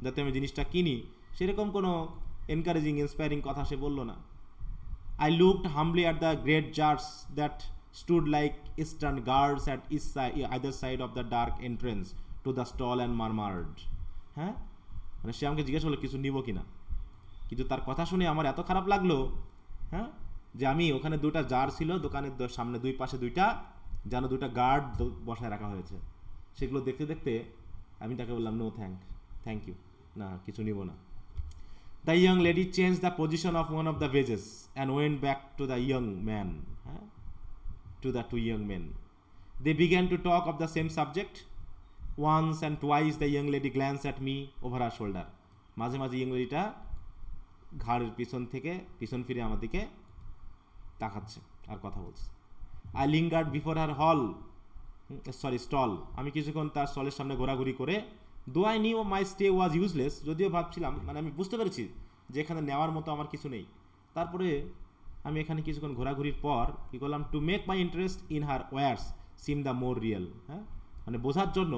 যাতে আমি জিনিসটা কিনি, সেরকম কোনো এনকারেজিং ইন্সপায়ারিং কথা সে বললো না। I looked humbly at the great jars that stood like eastern guards at either side of the dark entrance to the stall and murmured. হ্যাঁ, মানে সে আমাকে জিজ্ঞেস করলো কিছু নিব কিনা, কিন্তু তার কথা শুনে আমার এত খারাপ লাগলো, হ্যাঁ, যে আমি ওখানে দুটা জার ছিল দোকানের সামনে, দুই পাশে দুইটা যেন দুটা গার্ড বসায় রাখা হয়েছে, সেগুলো দেখতে দেখতে আমি তাকে বললাম নো থ্যাংক ইউ, না কিছু নিব না। The young lady changed the position of one of the vases and went back to the young man, to the two young men. They began to talk of the same subject. Once and twice the young lady glanced at me over her shoulder. মাঝে মাঝে young ladyটা ঘাড়ের পিছন ফিরে আমার দিকে তাকাচ্ছে আর কথা বলছে। I lingered before her stall. আমি কিছুক্ষণ তার স্টলের সামনে ঘোরাঘুরি করে, though I knew my stay was useless, যদিও ভাবছিলাম, মানে আমি বুঝতে পেরেছি যে এখানে নেওয়ার মতো আমার কিছু নেই, তারপরে আমি এখানে কিছুক্ষণ ঘোরাঘুরির পর কী করলাম, to make my interest in her words seem the more real, হ্যাঁ, মানে বোঝার জন্য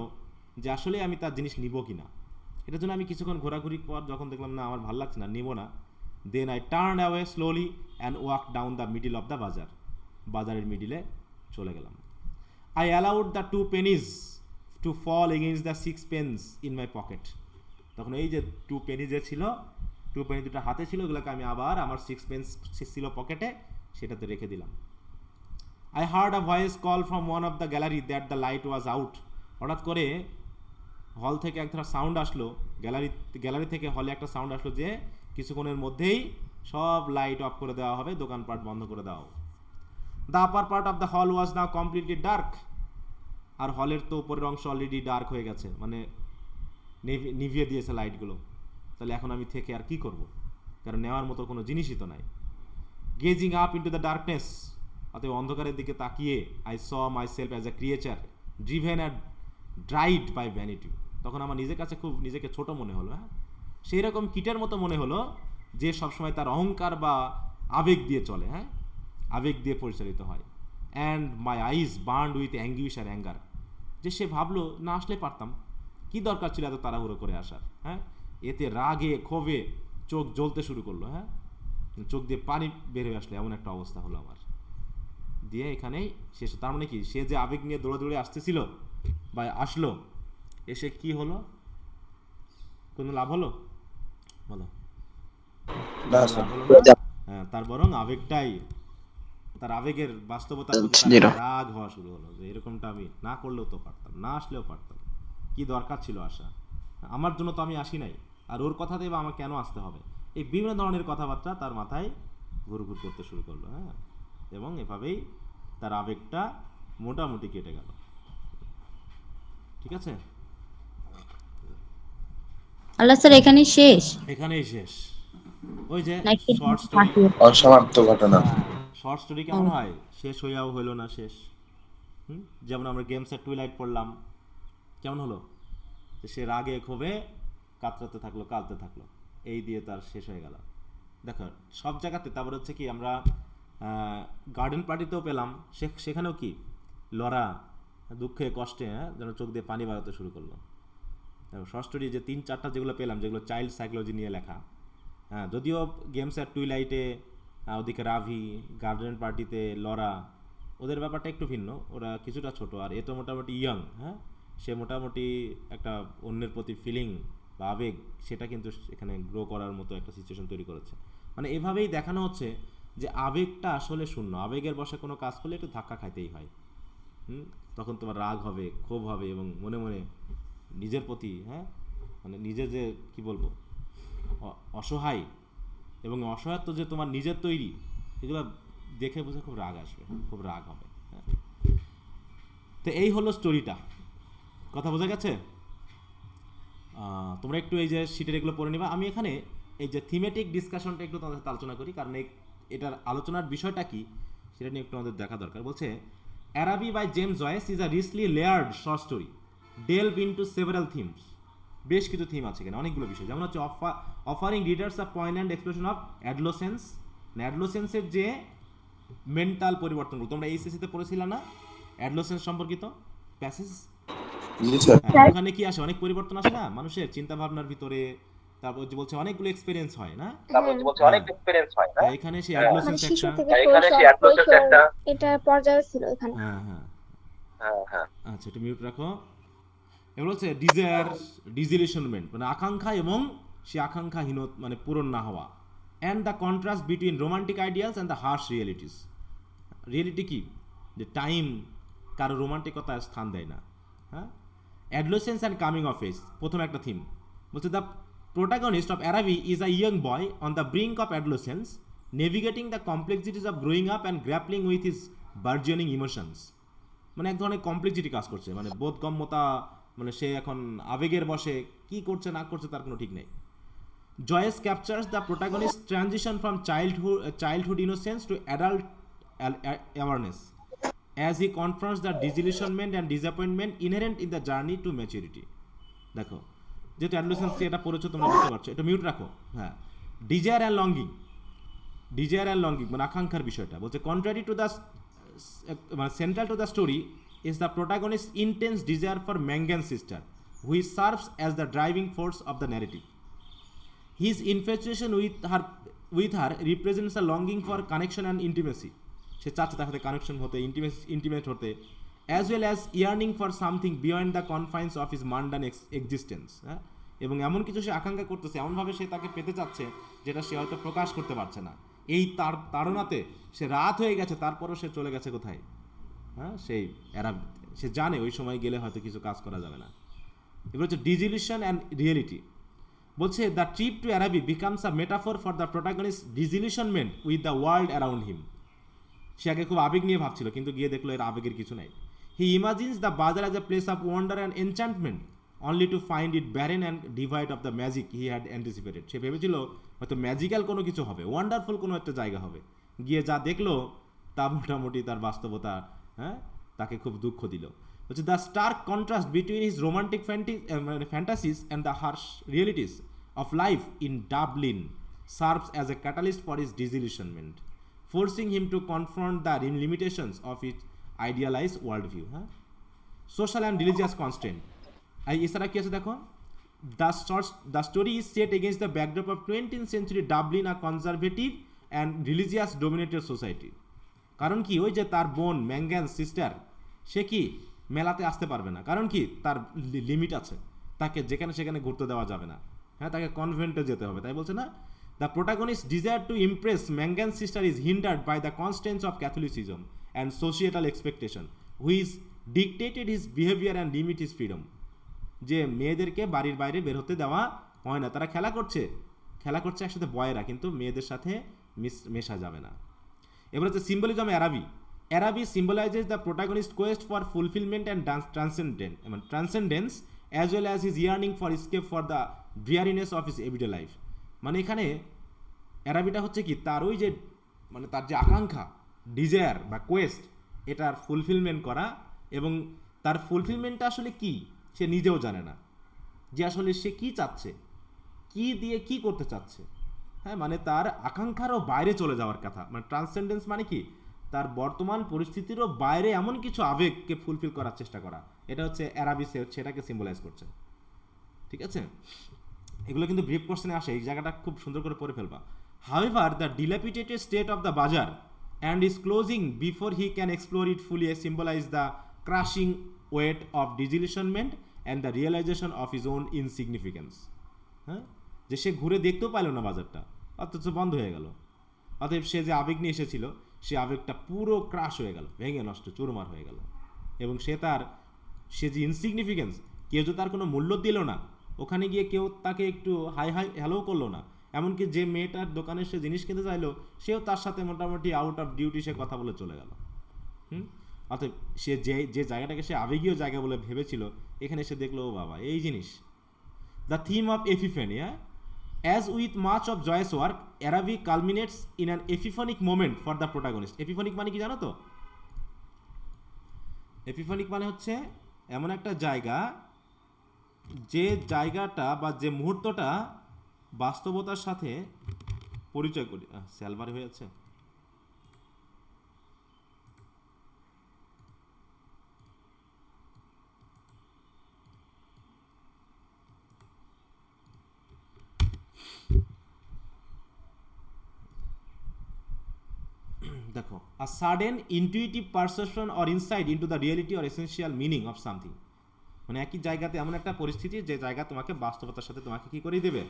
যে আসলে আমি তার জিনিস নিব কি না, এটার জন্য আমি কিছুক্ষণ ঘোরাঘুরির পর যখন দেখলাম না আমার ভালো লাগছে না, নিব না, then I turn away slowly and walk down the middle of the বাজারের মিডিলে চলে গেলাম। I allowed the 2 pennies to fall against the 6 pence in my pocket. তখন এই যে 2 penny যে ছিল, 2 penny দুটো হাতে ছিল, ওগুলোকে আমি আবার আমার 6 pence ছিল পকেটে, সেটাতে রেখে দিলাম। I hard a voice call from one of the gallery that the light was out. হঠাৎ করে হল থেকে একটা সাউন্ড আসলো, গ্যালারি থেকে হলে একটা সাউন্ড আসলো যে কিছুক্ষণের মধ্যেই সব লাইট অফ করে দেওয়া হবে, দোকানপাট বন্ধ করে দেওয়া হবে। The upper part of the hall was now completely dark. আর হলের তো উপরের অংশ অলরেডি ডার্ক হয়ে গেছে, মানে নিভিয়ে দিয়েছে লাইটগুলো। তাহলে এখন আমি থেকে আর কি করব, কারণ নেওয়ার মতো কোনো জিনিসই তো নাই। Gazing up into the darkness, অতএব অন্ধকারের দিকে তাকিয়ে, I saw myself as a creature driven and derided by vanity. তখন আমার নিজের কাছে খুব নিজেকে ছোট মনে হলো, হ্যাঁ, সেই রকম কীটের মতো মনে হলো যে সবসময় তার অহংকার বা আবেগ দিয়ে চলে, হ্যাঁ, আবেগ দিয়ে পরিচালিত হয়। And my eyes burned with anguish আর অ্যাঙ্গার, যে সে ভাবলো না আসলে পারতাম, কি দরকার ছিল এত তাড়াহুড়ো করে আসার, হ্যাঁ, এতে রাগে ক্ষোভে চোখ জ্বলতে শুরু করলো, হ্যাঁ, চোখ দিয়ে পানি বের হয়ে আসলো, এমন একটা অবস্থা হলো আমার। দিয়ে এখানেই শেষ। তার মানে কি, সে যে আবেগ নিয়ে দৌড়ে দৌড়ে আসতেছিল বা আসলো, এসে কি হলো, কোনো লাভ হলো বলো? লাভ হলো না, হ্যাঁ, তার বরং আবেগটাই, তার আবেগের বাস্তবতার প্রতি রাগ হওয়া শুরু হলো, যে এরকমটা আমি না করলেও তো পারতাম, না আসলেও পারতাম, কি দরকার ছিল আসা, আমার জন্য তো আমি আসি নাই, আর ওর কথাতেই বা আমার কেন আসতে হবে, এই বিভিন্ন ধরনের কথাবার্তা তার মাথায় ঘুরঘুর করতে শুরু করলো, হ্যাঁ, এবং এভাবেই তার আবেগটা মোটামুটি কেটে গেল। ঠিক আছে, আল্লাহ স্যার এখানেই শেষ এখানেই শেষ। ওই যে নাকি শর্ট স্টোরি, বাকি আছে? অসমাপ্ত ঘটনা। হ্যাঁ শর্ট স্টোরি কেমন ও, হয়, শেষ হইয়াও হইলো না শেষ। যেমন আমরা গেমসের টুইলাইট পড়লাম, কেমন হলো, যে সে রাগে ক্ষোভে কাতরাতে থাকলো, কাঁদতে থাকলো, এই দিয়ে তার শেষ হয়ে গেল। দেখো সব জায়গাতে, তারপর হচ্ছে কি আমরা গার্ডেন পার্টিতেও পেলাম, সেখানেও কি লরা দুঃখে কষ্টে, হ্যাঁ, যেন চোখ দিয়ে পানি বাড়াতে শুরু করলো। শর্ট স্টোরি যে 3-4টা যেগুলো পেলাম, যেগুলো চাইল্ড সাইকোলজি নিয়ে লেখা, হ্যাঁ, যদিও গেমস আর টুইলাইটে ওদিকে রাভি, গার্ডেন পার্টিতে লরা, ওদের ব্যাপারটা একটু ভিন্ন, ওরা কিছুটা ছোট, আর এ তো মোটামুটি ইয়ং, হ্যাঁ, সে মোটামুটি একটা অন্যের প্রতি ফিলিং বা আবেগ, সেটা কিন্তু এখানে গ্রো করার মতো একটা সিচুয়েশন তৈরি করেছে। মানে এভাবেই দেখানো হচ্ছে যে আবেগটা আসলে শূন্য, আবেগের বশে কোনো কাজ করলে একটু ধাক্কা খাইতেই হয়। তখন তোমার রাগ হবে, ক্ষোভ হবে, এবং মনে মনে নিজের প্রতি, হ্যাঁ, মানে নিজে যে কি বলবো, অসহায়, এবং অসহায়ত্ব যে তোমার নিজের তৈরি, এগুলো দেখে বুঝে খুব রাগ আসবে, খুব রাগ হবে, হ্যাঁ। তো এই হলো স্টোরিটা, কথা বোঝা গেছে? তোমরা একটু এই যে শিটের এগুলো পড়ে নিবা। আমি এখানে এই যে থিমেটিক ডিসকাশনটা একটু তোমাদের সাথে আলোচনা করি, কারণ এটার আলোচনার বিষয়টা কি সেটা নিয়ে একটু আমাদের দেখা দরকার। বলছে Araby by James Joyce is a richly layered short story, delve into several themes. বেশ কিছু থিম আছে এখানে, অনেকগুলো বিষয়, যেমন হচ্ছে offering readers a poignant expression of adolescence, অ্যাডলোসেন্সের যে মেন্টাল পরিবর্তনগুলো তোমরা এইচএসসিতে পড়েছিলে না, অ্যাডলোসেন্স সম্পর্কিত প্যাসেজ। জি স্যার। হ্যাঁ, ওখানে কি আসে, অনেক পরিবর্তন আসে না মানুষের চিন্তা ভাবনার ভিতরে, তারপর যে বলছে অনেকগুলো এক্সপেরিয়েন্স হয় না, হ্যাঁ, এখানে সেই মানে অ্যাডলোসেন্স শিশু একটা, থেকে কৈশোর এটা পর্যায়ে ছিল এখানে। হ্যাঁ হ্যাঁ, আচ্ছা একটু মিউট রাখো। এগুলো হচ্ছে ডিজায়ার, ডিজিলিশনমেন্ট, মানে আকাঙ্ক্ষা এবং সে আকাঙ্ক্ষাহীন মানে পূরণ না হওয়া, and the contrast between romantic ideals and the harsh realities. Reality কি, যে টাইম কারো রোমান্টিকতায় স্থান দেয় না, হ্যাঁ। Adolescence and coming of age, প্রথম একটা থিম বলছে the protagonist of Araby is a young boy on the brink of adolescence, navigating the complexities of growing up and grappling with his burgeoning emotions. মানে এক ধরনের complexity কাজ করছে, মানে বোধগম্যতা, মানে সে এখন আবেগের বশে কি করছে না করছে তার কোনো ঠিক নেই। Joyce captures the protagonist transition from childhood innocence to adult awareness as he confronts the disillusionment and disappointment inherent in the journey to maturity. দেখো যেহেতু অ্যাডোলেসেন্স এটা পড়েছো তোমরা বুঝতে পারছো, এটা মিউট রাখো, হ্যাঁ। ডিজায়ার অ্যান্ড লঙ্গিং মানে আকাঙ্ক্ষার বিষয়টা বলছে, কন্ট্রারি টু দ্য মানে central to the story is the protagonist intense desire for Mangan sister, which serves as the driving force of the narrative. His infatuation with her represents a longing for connection and intimacy, সে চাচ্ছে তার সাথে connection হতে, intimate হতে, as well as yearning for something beyond the confines of his mundane existence, হ্যাঁ। এবং এমন কিছু সে আকাঙ্ক্ষা করতেছে, এমনভাবে সে তাকে পেতে চাচ্ছে যেটা সে হয়তো প্রকাশ করতে পারছে না। এই তাড়নাতে সে রাত হয়ে গেছে, তারপরও সে চলে গেছে কোথায়, হ্যাঁ, সেই সে জানে ওই সময় গেলে হয়তো কিছু কাজ করা যাবে না। এবার হচ্ছে ডিজিলিউশন অ্যান্ড রিয়েলিটি, বলছে the trip to Araby becomes a metaphor for the protagonist disillusionment with the world around him. সে আগে খুব আবেগ নিয়ে ভাবছিল, কিন্তু গিয়ে দেখলো এর আবেগের কিছু নাই। He imagines the bazaar as a place of wonder and enchantment only to find it barren and devoid of the magic he had anticipated. সে ভেবেছিল হয়তো ম্যাজিক্যাল কোনো কিছু হবে, ওয়ান্ডারফুল কোনো একটা জায়গা হবে, গিয়ে যা দেখলো তা মোটামুটি তার বাস্তবতা, হ্যাঁ, তাকে খুব দুঃখ দিল। হচ্ছে the stark contrast between his romantic fantasies and the harsh realities of life in Dublin serves as a catalyst for his disillusionment, forcing him to confront the limitations of his idealized worldview, হ্যাঁ। Social and religious constant, এছাড়া কি আছে দেখো, the story is set against the backdrop of 20th century Dublin, a conservative and religious dominated society. কারণ কি, ওই যে তার বোন ম্যাঙ্গান সিস্টার, সে কি মেলাতে আসতে পারবে না, কারণ কি তার লিমিট আছে, তাকে যেখানে সেখানে ঘুরতে দেওয়া যাবে না, হ্যাঁ, তাকে কনভেন্টে যেতে হবে। তাই বলছে না, the protagonist's desire to impress Mangan's sister is hindered by the constraints of Catholicism and societal expectation, which dictated his behavior and limit his freedom. যে মেয়েদেরকে বাড়ির বাইরে বের হতে দেওয়া হয় না, তারা খেলা করছে একসাথে বয়েরা, কিন্তু মেয়েদের সাথে মেশা যাবে না। এবার হচ্ছে symbolism অ্যারাবি symbolizes the protagonist's quest for fulfillment and transcendence as well as his yearning for escape for the dreariness of his everyday life. মানে এখানে অ্যারাবিটা হচ্ছে কি তার ওই যে মানে তার যে আকাঙ্ক্ষা, ডিজায়ার বা কোয়েস্ট, এটার ফুলফিলমেন্ট করা, এবং তার ফুলফিলমেন্টটা আসলে কি সে নিজেও জানে না, যে আসলে সে কি চাচ্ছে, কি দিয়ে কি করতে চাচ্ছে। হ্যাঁ, মানে তার আকাঙ্ক্ষারও বাইরে চলে যাওয়ার কথা, মানে ট্রান্সেন্ডেন্স মানে কি তার বর্তমান পরিস্থিতিরও বাইরে এমন কিছু আবেগকে ফুলফিল করার চেষ্টা করা। এটা হচ্ছে অ্যারাবি সেটাকে সিম্বলাইজ করছে। ঠিক আছে, এগুলো কিন্তু ব্রিফ কোশ্চেনে আসে, এই জায়গাটা খুব সুন্দর করে পড়ে ফেলবা। However the dilapidated state of the bazaar and is closing before he can explore it fully symbolize the crushing weight of disillusionment and the realization of his own insignificance. হ্যাঁ, যে সে ঘুরে দেখতেও পাইল না বাজারটা, অথচ বন্ধ হয়ে গেল। অতএব সে যে আবেগ নিয়ে এসেছিল সে আবেগটা পুরো ক্রাশ হয়ে গেল, ভেঙে নষ্ট চুরমার হয়ে গেল। এবং সে যে ইনসিগনিফিকেন্স, কেউ যে তার কোনো মূল্য দিল না, ওখানে গিয়ে কেউ তাকে একটু হাই হ্যালো করলো না, এমনকি যে মেয়েটার দোকানে সে জিনিস কিনতে চাইলো সেও তার সাথে মোটামুটি আউট অফ ডিউটি সে কথা বলে চলে গেল। অর্থাৎ সে যে জায়গাটাকে সে আবেগীয় জায়গা বলে ভেবেছিল, এখানে সে দেখলো ও বাবা এই জিনিস। The theme of Epiphany, as with much of Joyce's work, Araby culminates in an epiphanic moment for the protagonist. Epiphanic মানে কি জানো তো? এপিফানিক মানে হচ্ছে এমন একটা জায়গা, যে জায়গাটা বা যে মুহূর্তটা বাস্তবতার সাথে পরিচয় করি। স্যালভার হয়ে যাচ্ছে। দেখো, a sudden intuitive perception or insight into the reality or essential meaning of something, মানে একই জায়গাতে এমন একটা পরিস্থিতি যে জায়গা তোমাকে বাস্তবতার সাথে তোমাকে কি করে দিবে,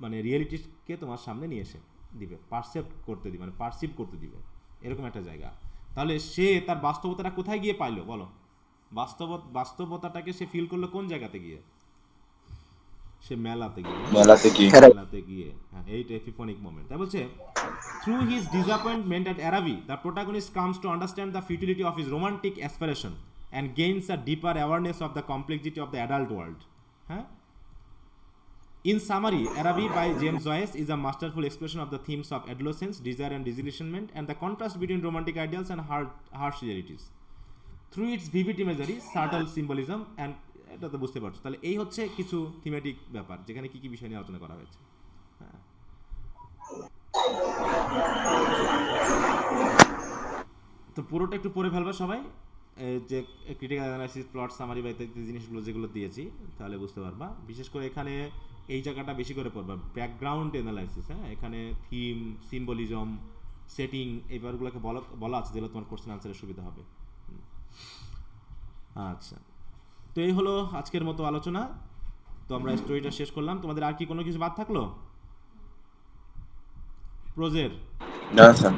মানে রিয়েলিটিকে তোমার সামনে নিয়ে এসে দিবে, পারসেপ্ট করতে দিবে, মানে পারসিভ করতে দিবে, এরকম একটা জায়গা। তাহলে সে তার বাস্তবতাটা কোথায় গিয়ে পাইলো বলো? বাস্তবতাটাকে সে ফিল করলো কোন জায়গাতে গিয়ে? সে মেলাতে গিয়ে। হ্যাঁ, এইটা এপিফানিক মোমেন্ট। তাই বলছে, through his disappointment at Araby, the protagonist comes to understand the futility of his romantic aspiration and gains a deeper awareness of the complexity of the adult world. Huh? In summary, Araby by James Joyce is a masterful expression of the themes of adolescence, desire and disillusionment, and the contrast between romantic ideals and harsh realities. Through its vivid imagery, subtle symbolism, and এটা তো বুঝতে পারছো। তাহলে এই হচ্ছে কিছু thematic ব্যাপার, যেখানে কি কি বিষয় নিয়ে আলোচনা করা হয়েছে। হ্যাঁ, তো পুরোটা একটু পড়ে ফেলবে সবাই, যে ক্রিটিক্যাল অ্যানালাইসিস, প্লট সামারি বা ইত্যাদি জিনিসগুলো যেগুলো দিয়েছি, তাহলে বুঝতে পারবা। বিশেষ করে এখানে এই জায়গাটা বেশি করে পড়বা, ব্যাকগ্রাউন্ড অ্যানালাইসিস। হ্যাঁ, এখানে থিম, সিম্বলিজম, সেটিং, এই ব্যাপারগুলোকে বলা আছে, যেগুলো তোমার কোশ্চেন আনসারের সুবিধা হবে। আচ্ছা, তো এই হলো আজকের মতো আলোচনা। তো আমরা স্টোরিটা শেষ করলাম। তোমাদের আর কি কোনো কিছু বাদ থাকলো প্রোজের? না স্যার।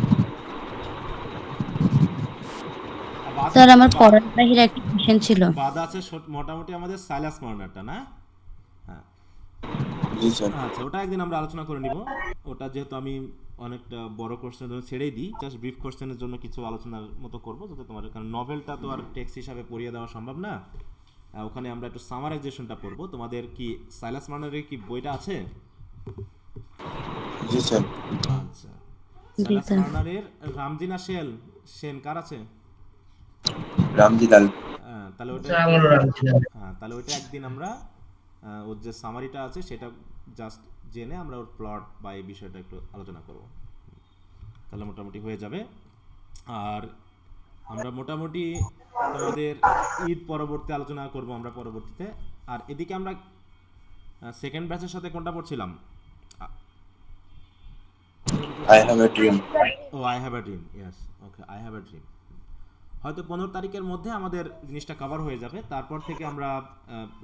স্যার আমার পড়ার বাহিরে একটা কোশ্চেন ছিল। বাদ আছে মোটামুটি আমাদের সাইলাস মার্নারটা, না? হ্যাঁ, জি স্যার। আচ্ছা, ওটা একদিন আমরা আলোচনা করে নিব। ওটা যেহেতু আমি অনেকটা বড় কোশ্চেনের জন্য ছেড়েই দিই, জাস্ট ব্রিফ কোশ্চেনের জন্য কিছু আলোচনার মতো করবো, যাতে তোমার, কারণ নভেলটা তো আর টেক্সট হিসাবে পড়িয়ে দেওয়া সম্ভব না। ওখানে আমরা একটু সামারাইজেশনটা পড়বো। তোমাদের কি সাইলাস মার্নারের কি বইটা আছে? জি স্যার। আচ্ছা, সাইলাস মার্নারের রামজিনা সেন কার আছে? রামজিলাল। তাহলে ওটা একদিন আমরা ওর যে সামারিটা আছে সেটা জাস্ট জেনে আমরা ওর প্লট বা এই বিষয়টা একটু আলোচনা করব, তাহলে মোটামুটি হয়ে যাবে। আর আমরা মোটামুটি তোমাদের ঈদ পরবর্তী আলোচনা করব আমরা পরবর্তীতে। আর এদিকে আমরা সেকেন্ড ব্যাচের সাথে কোনটা পড়ছিলাম? I have a dream. I have a dream. Yes, okay, I have a dream. হয়তো 15 তারিখের মধ্যে আমাদের জিনিসটা কভার হয়ে যাবে। তারপর থেকে আমরা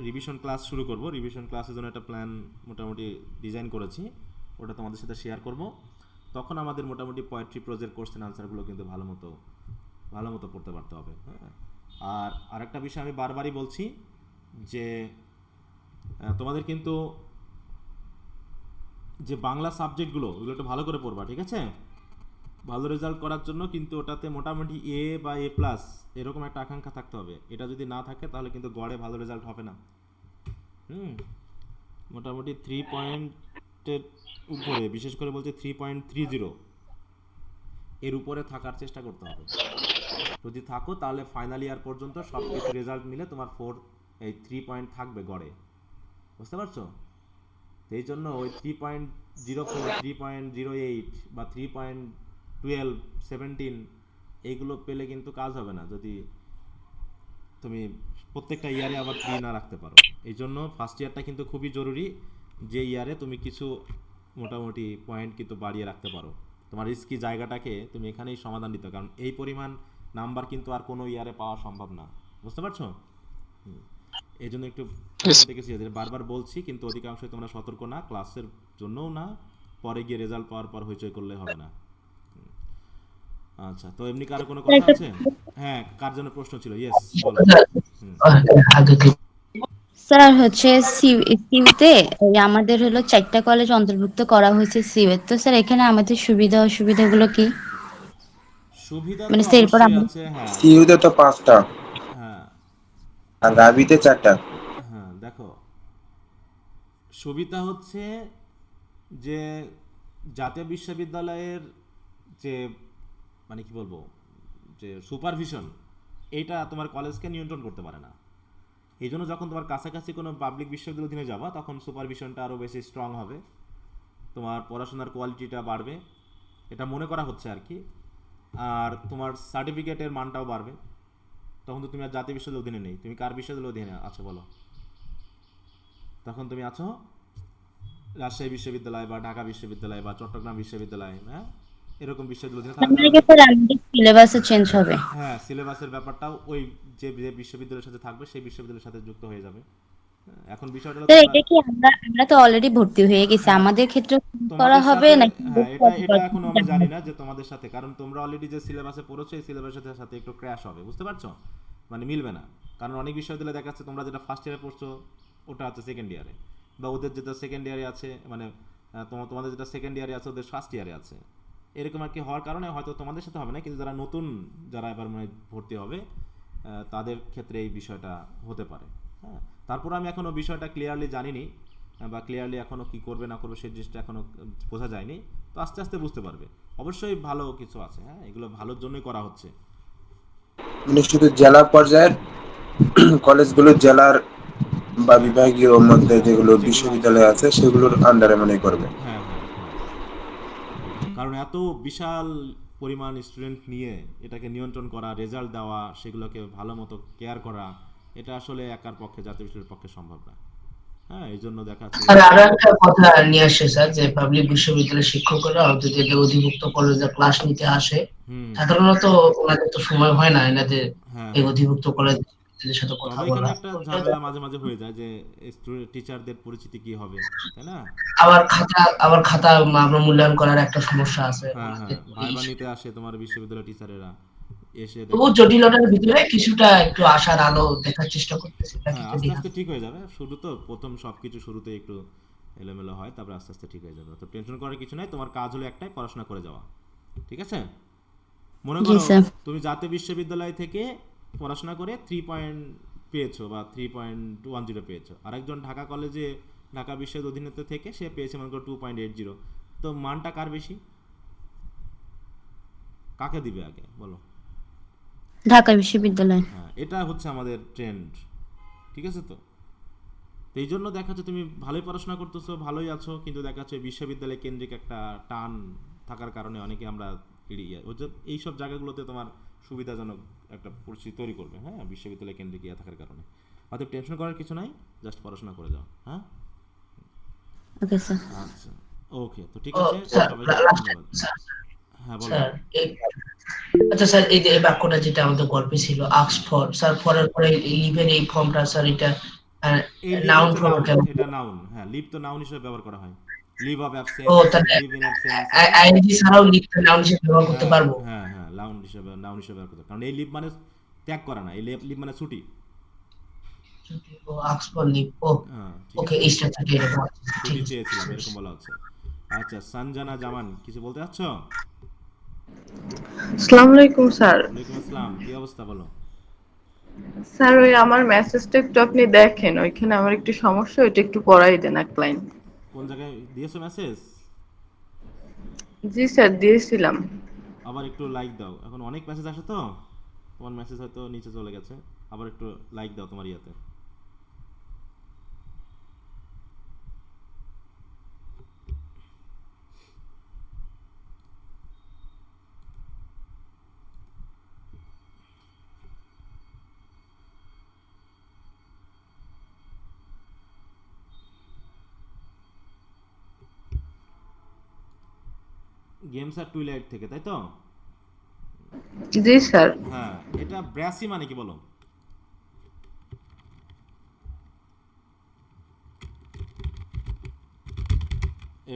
রিভিশন ক্লাস শুরু করব। রিভিশন ক্লাসের জন্য একটা প্ল্যান মোটামুটি ডিজাইন করেছি, ওটা তোমাদের সাথে শেয়ার করব। তখন আমাদের মোটামুটি পোয়েট্রি, প্রোজের কোশ্চেন আনসারগুলো কিন্তু ভালো মতো পড়তে পারতে হবে। হ্যাঁ, আর আরেকটা বিষয় আমি বারবারই বলছি যে তোমাদের কিন্তু যে বাংলা সাবজেক্টগুলো, ওগুলো একটু ভালো করে পড়বা, ঠিক আছে? ভালো রেজাল্ট করার জন্য কিন্তু ওটাতে মোটামুটি এ বা এ প্লাস এরকম একটা আকাঙ্ক্ষা থাকতে হবে। এটা যদি না থাকে তাহলে কিন্তু গড়ে ভালো রেজাল্ট হবে না। হুম, মোটামুটি 3 পয়েন্টের উপরে, বিশেষ করে বলছে 3.30 এর উপরে থাকার চেষ্টা করতে হবে। যদি থাকো তাহলে ফাইনাল ইয়ার পর্যন্ত সব কিছু রেজাল্ট মিলে তোমার 3 পয়েন্ট থাকবে গড়ে, বুঝতে পারছো? তো এই জন্য ওই 3.04, 3.08 বা 3.12, 17 এইগুলো পেলে কিন্তু কাজ হবে না যদি তুমি প্রত্যেকটা ইয়ারে আবার 3 না রাখতে পারো। এই জন্য ফার্স্ট ইয়ারটা কিন্তু খুবই জরুরি, যে ইয়ারে তুমি কিছু মোটামুটি পয়েন্ট কিন্তু বাড়িয়ে রাখতে পারো। তোমার রিস্কি জায়গাটাকে তুমি এখানেই সমাধান দিতে, কারণ এই পরিমাণ নাম্বার কিন্তু আর কোনো ইয়ারে পাওয়া সম্ভব না, বুঝতে পারছো? এই জন্য একটু Yes. থেকে বারবার বলছি, কিন্তু অধিকাংশই তোমরা সতর্ক না, ক্লাসের জন্যও না, পরে গিয়ে রেজাল্ট পাওয়ার পর হইচই করলে হবে না। আচ্ছা, তো এমনি কারো কোনো কথা আছে? হ্যাঁ, কার জন্য প্রশ্ন ছিল? ইয়েস, বলো। হুম। স্যার হচ্ছে সিউতে আমাদের হলো 4টা কলেজ অন্তর্ভুক্ত করা হয়েছে সিউতে, তো স্যার এখানে আমাদের সুবিধা অসুবিধাগুলো কি? সুবিধা তো মানে এরপর অবশ্যই আমাদের আছে, হ্যাঁ। সিইউতে তো 5টা হ্যাঁ, আর রাবিতে 4টা। হ্যাঁ, দেখো, সুবিধা হচ্ছে যে জাতীয় বিশ্ববিদ্যালয়ের যে মানে কি বলবো, যে সুপারভিশন, এইটা তোমার কলেজকে নিয়ন্ত্রণ করতে পারে না। এই জন্য যখন তোমার কাছাকাছি কোনো পাবলিক বিশ্ববিদ্যালয়ের অধীনে যাবা, তখন সুপারভিশনটা আরও বেশি স্ট্রং হবে, তোমার পড়াশোনার কোয়ালিটিটা বাড়বে, এটা মনে করা হচ্ছে আর কি। আর তোমার সার্টিফিকেটের মানটাও বাড়বে। তখন তো তুমি আর জাতীয় বিশ্ববিদ্যালয়ের অধীনে নেই, তুমি কার বিশ্ববিদ্যালয়ের অধীনে আছো বলো? তখন তুমি আছো রাজশাহী বিশ্ববিদ্যালয় বা ঢাকা বিশ্ববিদ্যালয় বা চট্টগ্রাম বিশ্ববিদ্যালয়, হ্যাঁ, এরকম বিশ্ববিদ্যালয় অধীনে থাকার মানে কি কারণে স্যার আমাদের সিলেবাসও চেঞ্জ হবে? হ্যাঁ, সিলেবাসের ব্যাপারটাও ওই যে যে বিশ্ববিদ্যালয়ের সাথে থাকবে সেই বিশ্ববিদ্যালয়ের সাথে যুক্ত হয়ে যাবে। হ্যাঁ, এখন বিষয়টা হলো স্যার তোমরা, এটা কি আমরা তো অলরেডি ভর্তি হয়ে গেছি, হ্যাঁ, আমাদের ক্ষেত্রে করা তোমাদের হবে সাথে, নাকি? হ্যাঁ, এটা এটা এখনো আমি জানি না যে তোমাদের সাথে, কারণ তোমরা অলরেডি যে সিলেবাসে পড়েছো এই সিলেবাসের সাথে একটু ক্র্যাশ হবে, বুঝতে পারছো? মানে মিলবে না, কারণ অনেক বিশ্ববিদ্যালয়ে দেখা যাচ্ছে তোমরা যেটা ফার্স্ট ইয়ারে পড়ছো ওটা আছে সেকেন্ড ইয়ারে, বা ওদের যেটা সেকেন্ড ইয়ারে আছে, মানে তোমাদের যেটা সেকেন্ড ইয়ারে আছে ওদের ফার্স্ট ইয়ারে আছে, এরকম আর কি হওয়ার কারণে হয়তো তোমাদের সাথে হবে না, কিন্তু যারা নতুন, যারা এবার মানে ভর্তি হবে, তাদের ক্ষেত্রে এই বিষয়টা হতে পারে। হ্যাঁ, তারপর আমি এখনও বিষয়টা ক্লিয়ারলি জানিনি, বা ক্লিয়ারলি এখনও কী করবে না করবে সেই জিনিসটা এখনও বোঝা যায়নি। তো আস্তে আস্তে বুঝতে পারবে। অবশ্যই ভালো কিছু আছে, হ্যাঁ, এগুলো ভালোর জন্যই করা হচ্ছে। মানে শুধু জেলা পর্যায়ের কলেজগুলো, জেলার বা হ্যাঁ, বিভাগীয় মধ্যে হ্যাঁ, যেগুলো যেগুলো আছে বিশ্ববিদ্যালয় সেগুলো, আছে সেগুলোর আন্ডারে মনে করবে। হ্যাঁ, হ্যাঁ, হ্যাঁ, এটা কারণ এত বিশাল পরিমাণ স্টুডেন্ট নিয়ে এটাকে নিয়ন্ত্রণ করা, রেজাল্ট দেওয়া, সেগুলোকে ভালো মতো কেয়ার করা, এটা আসলে একার পক্ষে, জাতীয় বিশ্ববিদ্যালয়ের পক্ষে সম্ভব না। হ্যাঁ, এই জন্য দেখা যাচ্ছে আর আরো একটা কথা নিয়ে আসছে স্যার, যে পাবলিক বিশ্ববিদ্যালয়ের শিক্ষকরা যদি এদের অধিভুক্ত কলেজে ক্লাস নিতে আসে, হুম, সাধারণত ওনাদের তো সময় হয় না এনাদের হ্যাঁ, এই হ্যাঁ, অধিভুক্ত কলেজের সাথে কথা তবে এখানে বলা। একটা তো এটা ঝামেলা মাঝে মাঝে হয়ে যায় যে স্টুডেন্ট টিচারদের পরিচিতি কি হবে, তাই না? আবার খাতা আমরা মূল্যায়ন করার একটা সমস্যা আছে হ্যাঁ, হ্যাঁ, ওনাদের এই ভাইবা নিতে সেটা। আসে তোমার বিশ্ববিদ্যালয় টিচারেরা, এসে তবু দেখা যাচ্ছে, জটিলতার ভিতরে কিছুটা একটু আশার আলো দেখার চেষ্টা করতেছি, হ্যাঁ, প্র্যাকটিক্যালি। আস্তে আস্তে ঠিক হয়ে যাবে। শুরু তো, প্রথম সব কিছু শুরুতে একটু এলোমেলো হয়, তারপরে আস্তে আস্তে ঠিক হয়ে যাবে। তো টেনশন করার কিছু নাই, তোমার কাজ হলো একটাই, পড়াশোনা করে যাওয়া, ঠিক আছে? মনে জি করো স্যার। তুমি জাতীয় বিশ্ববিদ্যালয় থেকে পড়াশোনা করে 3 পয়েন্ট পেয়েছো বা 3.10 পেয়েছো, আরেকজন ঢাকা কলেজে, ঢাকা বিশ্ববিদ্যালয়ের অধীনস্থ থেকে সে পেয়েছে মনে করো 2.80, তো মানটা কার বেশি? কাকে দিবে আগে বলো? ঢাকা বিশ্ববিদ্যালয়। হ্যাঁ, এটা হচ্ছে আমাদের ট্রেন্ড, ঠিক আছে? তো তো এই জন্য দেখা যাচ্ছে তুমি ভালোই পড়াশোনা করতেছো, ভালোই আছো, কিন্তু দেখা যাচ্ছে বিশ্ববিদ্যালয় কেন্দ্রিক একটা টান থাকার কারণে অনেকে আমরা এড়িয়ে ওই যে এইসব জায়গাগুলোতে তোমার সুবিধাজনক একটা পরিস্থিতি তৈরি করবে, হ্যাঁ, বিশ্ববিদ্যালয় কেন্দ্রিক ইয়ে থাকার কারণে। অতএব টেনশন করার কিছু নাই, জাস্ট পড়াশোনা করে যাও, হ্যাঁ। Okay sir. আচ্ছা, ওকে, তো ঠিক ও আছে, স্যার, সবাইকে লাস্ট ধন্যবাদ। স্যার, হ্যাঁ, বলো। স্যার এই আচ্ছা স্যার, এই যে এই বাক্যটা যেটা আমাদের গল্পে ছিল, আক্স হ্যাঁ, ফর, স্যার ফরের পরে লিভের এই ফর্মটা স্যার, এটা এই লিভ নাউন হচ্ছে ফর্ম নাউন, কেমন? এটা নাউন, হ্যাঁ, লিভ তো নাউন হিসেবে ব্যবহার করা হয়। লিভ অফ ও অ্যাবসেন্স, তাহলে লিভ ইন অ্যাবসেন্স, এটা না? আইএনজি ছাড়াও লিভটা নাউন হিসেবে ব্যবহার করতে হ্যাঁ, পারবো? হ্যাঁ, হ্যাঁ, নাউন হিসেবে ব্যবহার করতে, কারণ এই লিভ মানে ত্যাগ করা না, এই লিভ মানে ছুটি। ও আক্স ফর লিভ, ও হ্যাঁ, ঠিক ওকে, আছে, এই স্ট্রাকচারটা এরকম আছে। ঠিক ছুটি আছে, চেয়েছিলাম বুঝতে এরকম পেরেছি। বলা হচ্ছে। আচ্ছা, সঞ্জনা জামান কিছু বলতে চাচ্ছ? আসসালামু আলাইকুম স্যার। ওয়ালাইকুম আসসালাম, কি অবস্থা বলো? স্যার ওই আমার মেসেজটা একটু আপনি দেখেন, ওইখানে আমার একটু সমস্যা, ওইটা একটু পড়াই দেন এক লাইন। কোন জায়গায় দিয়েছো মেসেজ? জি স্যার দিয়েছিলাম। আবার একটু লাইক দাও, এখন অনেক মেসেজ আসে তো, তোমার মেসেজ হয়তো নিচে চলে গেছে, আবার একটু লাইক দাও তোমার ইয়াতে। গেমস আর টুইলাইট থেকে, তাই তো? জি স্যার। হ্যাঁ, এটা ব্রাসি মানে কি বলো?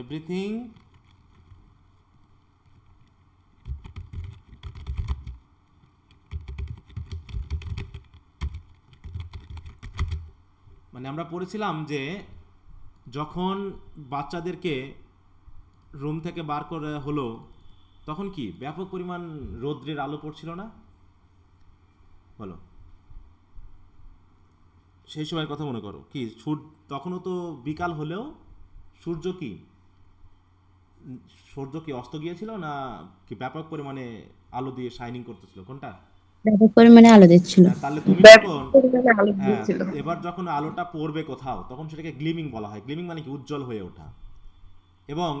এভরিথিং মানে আমরা পড়েছিলাম যে যখন বাচ্চাদেরকে রুম থেকে বার করে হলো, তখন কি ব্যাপক পরিমাণ রৌদ্রের আলো পড়ছিল না বলো? সেই সময়ের কথা মনে করো, কি তখনও তো বিকাল হলেও সূর্য কি সূর্য কি অস্ত গিয়েছিল না কি ব্যাপক পরিমাণে আলো দিয়ে শাইনিং করতেছিল, কোনটা? ব্যাপক পরিমাণে আলো দিচ্ছিল। হ্যাঁ, তাহলে তুমি ব্যাপক যখন পরিমাণে আলো হ্যাঁ, দিয়েছিল। এবার যখন আলোটা পড়বে কোথাও তখন সেটাকে গ্লিমিং বলা হয়। গ্লিমিং মানে কি উজ্জ্বল হয়ে ওঠা। এবং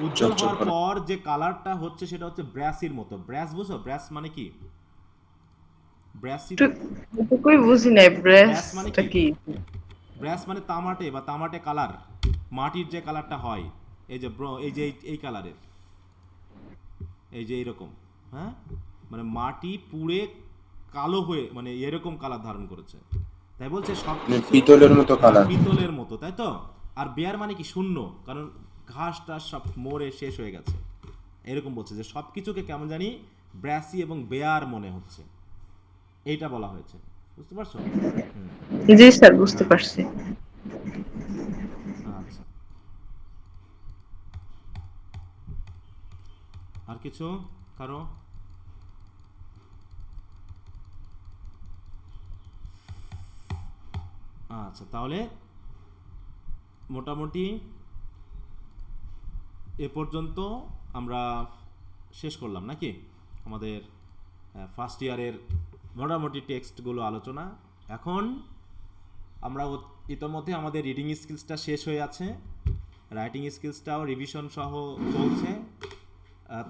উজ্জ্বল চকচক হওয়ার করা। পর যে কালারটা হচ্ছে সেটা হচ্ছে ব্রাসির মতো। ব্রাস বুঝো? ব্রাস মানে কি? ব্রাসি, এটুকুই বুঝি নাই, ব্রাস মানে ব্রেসটা কি? কি? ব্রাস মানে তামাটে বা তামাটে কালার, মাটির যে কালারটা হয়, এই যে এই যে এই কালারের, এই যে এইরকম, হ্যাঁ, মানে মাটি পুড়ে কালো হয়ে মানে এরকম কালার ধারণ করেছে। তাই বলছে মানে সবকিছু পিতলের মতো হ্যাঁ কালার। পিতলের মতো, তাই তো? আর বেয়ার মানে কি? শূন্য, কারণ ঘাস টাস সব মরে শেষ হয়ে গেছে। এরকম বলছে যে সবকিছুকে কেমন জানি ব্রাসি এবং বেয়ার মনে হচ্ছে, এইটা বলা হয়েছে। বুঝতে পারছো? হুম, জি স্যার বুঝতে হ্যাঁ, পারছি। আচ্ছা। আর কিছু কারো? আচ্ছা, তাহলে মোটামুটি এ পর্যন্ত আমরা শেষ করলাম নাকি আমাদের ফার্স্ট ইয়ারের মোটামুটি টেক্সটগুলো আলোচনা। এখন আমরা ইতোমধ্যে আমাদের রিডিং স্কিলসটা শেষ হয়ে আছে, রাইটিং স্কিলসটাও রিভিশন সহ চলছে।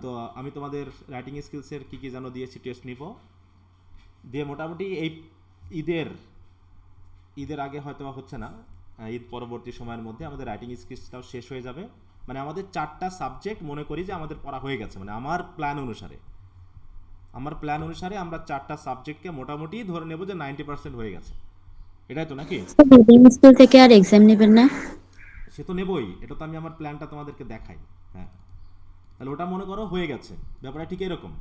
তো আমি তোমাদের রাইটিং স্কিলসের কী কী যেন দিয়েছি টেস্ট নিব, দিয়ে মোটামুটি এই ঈদের ঈদের আগে হয়তো হচ্ছে না, ঈদ পরবর্তী সময়ের মধ্যে আমাদের রাইটিং স্কিলসটাও শেষ হয়ে যাবে। মানে আমাদের 4টা সাবজেক্ট মনে করি যে আমাদের পড়া হয়ে গেছে, মানে আমার প্ল্যান অনুসারে আমরা 4টা সাবজেক্টকে মোটামুটি ধরে নেব যে 90% হয়ে গেছে, এটাই তো নাকি? রিডিং স্কুল থেকে আর এক্সাম নেবেন না? সে তো নেবই, এটা তো আমি আমার প্ল্যানটা তোমাদেরকে দেখাই। হ্যাঁ, তাহলে ওটা মনে করো হয়ে গেছে, ব্যাপারটা ঠিক এরকম।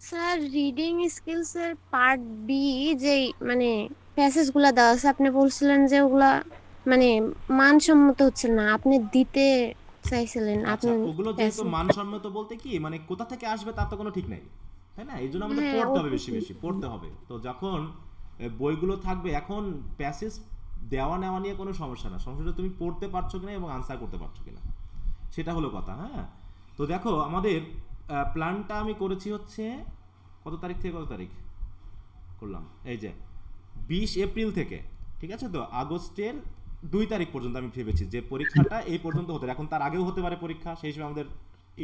স্যার রিডিং স্কিলস এর পার্ট বি যেই মানে প্যাসেজ গুলা দেওয়া আছে আপনি বলছিলেন যে ওগুলা মানে মানসম্মত হচ্ছে না, আপনি দিতে চাইছিলেন আচ্ছা, আপনি ওগুলো যেহেতু প্যাসেজ। মানসম্মত বলতে কি মানে কোথা থেকে আসবে তার তো কোনো ঠিক নাই, তাই না? এই জন্য আমাদের হ্যাঁ পড়তে হবে, ওটা বেশি ঠিক। বেশি পড়তে হবে। তো যখন বইগুলো থাকবে, এখন প্যাসেজ দেওয়া নেওয়া নিয়ে কোনো সমস্যা না, সমস্যাটা তুমি পড়তে পারছো কিনা এবং আনসার করতে পারছো কিনা, সেটা হলো কথা। হ্যাঁ, তো দেখো আমাদের প্ল্যানটা আমি করেছি হচ্ছে কত তারিখ থেকে কত তারিখ করলাম, এই যে 20 এপ্রিল থেকে, ঠিক আছে? তো আগস্টের 2 তারিখ পর্যন্ত আমি ভেবেছি যে পরীক্ষাটা এই পর্যন্ত হতে, এখন তার আগেও হতে পারে পরীক্ষা, সেই হিসেবে আমাদের